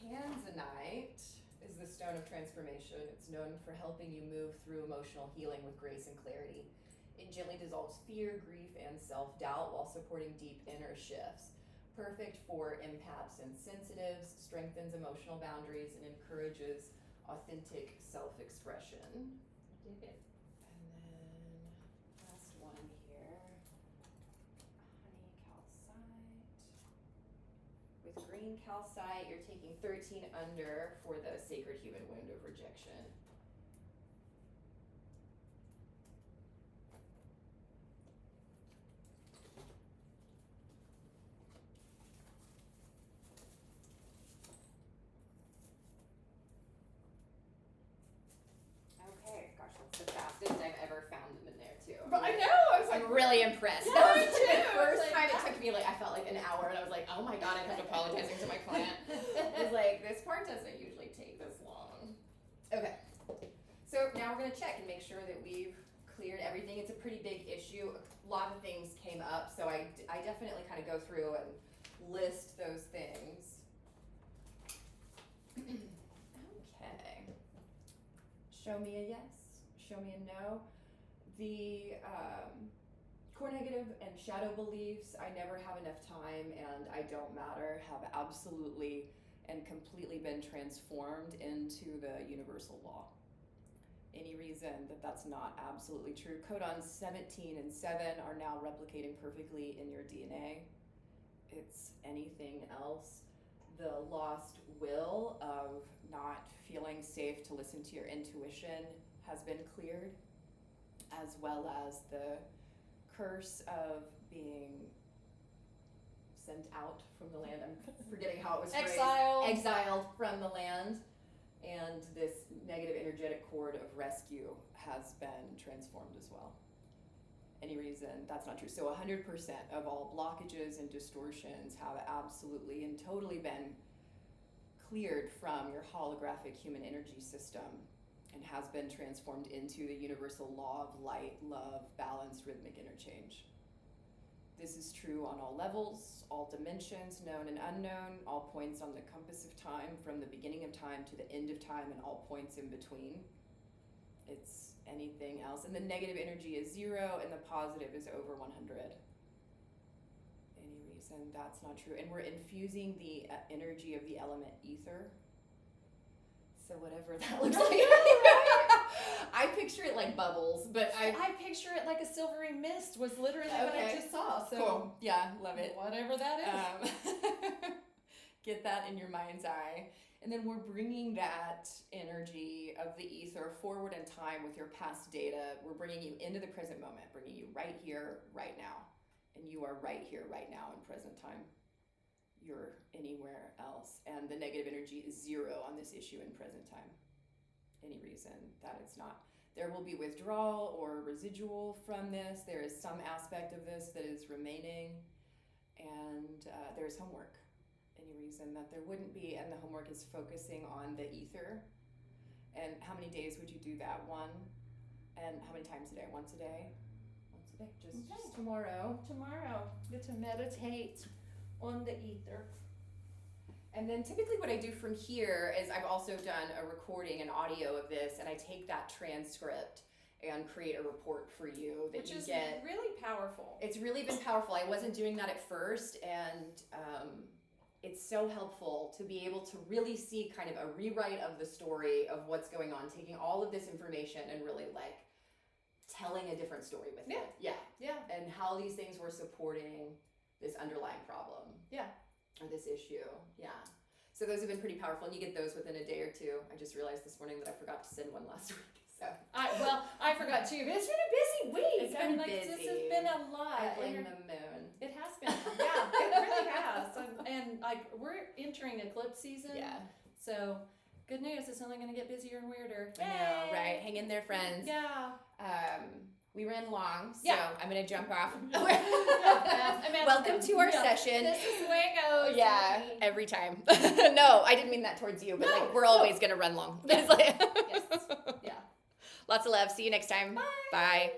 Tanzanite is the stone of transformation. It's known for helping you move through emotional healing with grace and clarity. It gently dissolves fear, grief, and self-doubt while supporting deep inner shifts. Perfect for empaths and sensitives, strengthens emotional boundaries, and encourages authentic self-expression. Dig it. And then last one here, honey calcite. With green calcite, you're taking 13 under for the sacred human wound of rejection. Okay, gosh, that's the fastest I've ever found them in there too. But I know, I was like, I'm really impressed. Yeah, That me was too. the I was first like, time it yeah. took me I felt like an hour, and I was like, oh my god, I kept apologizing to my client. I was like, this part doesn't usually take this long. Okay, so now we're gonna check and make sure that we've cleared everything. It's a pretty big issue. A lot of things came up, so I definitely kind of go through and list those things. Okay. Show me a yes. Show me a no. The core negative and shadow beliefs, I never have enough time and I don't matter, have absolutely and completely been transformed into the universal law. Any reason that that's not absolutely true? Codons 17 and 7 are now replicating perfectly in your DNA. It's anything else. The lost will of not feeling safe to listen to your intuition has been cleared, as well as the curse of being sent out from the land. I'm forgetting how it was phrased. Exiled from the land. And this negative energetic cord of rescue has been transformed as well. Any reason that's not true? So 100% of all blockages and distortions have absolutely and totally been cleared from your holographic human energy system and has been transformed into the universal law of light, love, balance, rhythmic interchange. This is true on all levels, all dimensions, known and unknown, all points on the compass of time, from the beginning of time to the end of time and all points in between. It's anything else. And the negative energy is 0 and the positive is over 100. Any reason that's not true? And we're infusing the energy of the element ether. So whatever that looks like. I picture it like bubbles, but I picture it like a silvery mist was literally what I just saw. So cool. Yeah, love it. Whatever that is. Get that in your mind's eye. And then we're bringing that energy of the ether forward in time with your past data. We're bringing you into the present moment, bringing you right here, right now. And you are right here, right now in present time. You're anywhere else. And the negative energy is 0 on this issue in present time. Any reason that it's not. There will be withdrawal or residual from this. There is some aspect of this that is remaining. And there's homework. Any reason that there wouldn't be, and the homework is focusing on the ether. And how many days would you do that? 1? And how many times a day? Once a day? Once a day. Just tomorrow. Tomorrow, get to meditate on the ether. And then typically what I do from here is I've also done a recording and audio of this, and I take that transcript and create a report for you that Which you is get. really powerful. It's really been powerful. I wasn't doing that at first, and it's so helpful to be able to really see kind of a rewrite of the story of what's going on, taking all of this information and really like telling a different story with it. Yeah. And how these things were supporting this underlying problem. Yeah. Or this issue. Yeah. So those have been pretty powerful, and you get those within a day or two. I just realized this morning that I forgot to send one last week. So I forgot too. It's been a busy week. It's been This has busy. been a lot. I blame the moon. It has been. Yeah, it really has. And like we're entering eclipse season. Yeah. So good news. It's only going to get busier and weirder. I know, right? Hang in there, friends. Yeah. We ran long, so Yeah. I'm going to jump off. Imagine Welcome to our Yeah. session. This is the way it goes. Yeah, every time. No, I didn't mean that towards you, but like we're always going to run long. It's like Yes. Yeah. Lots of love. See you next time. Bye. Bye.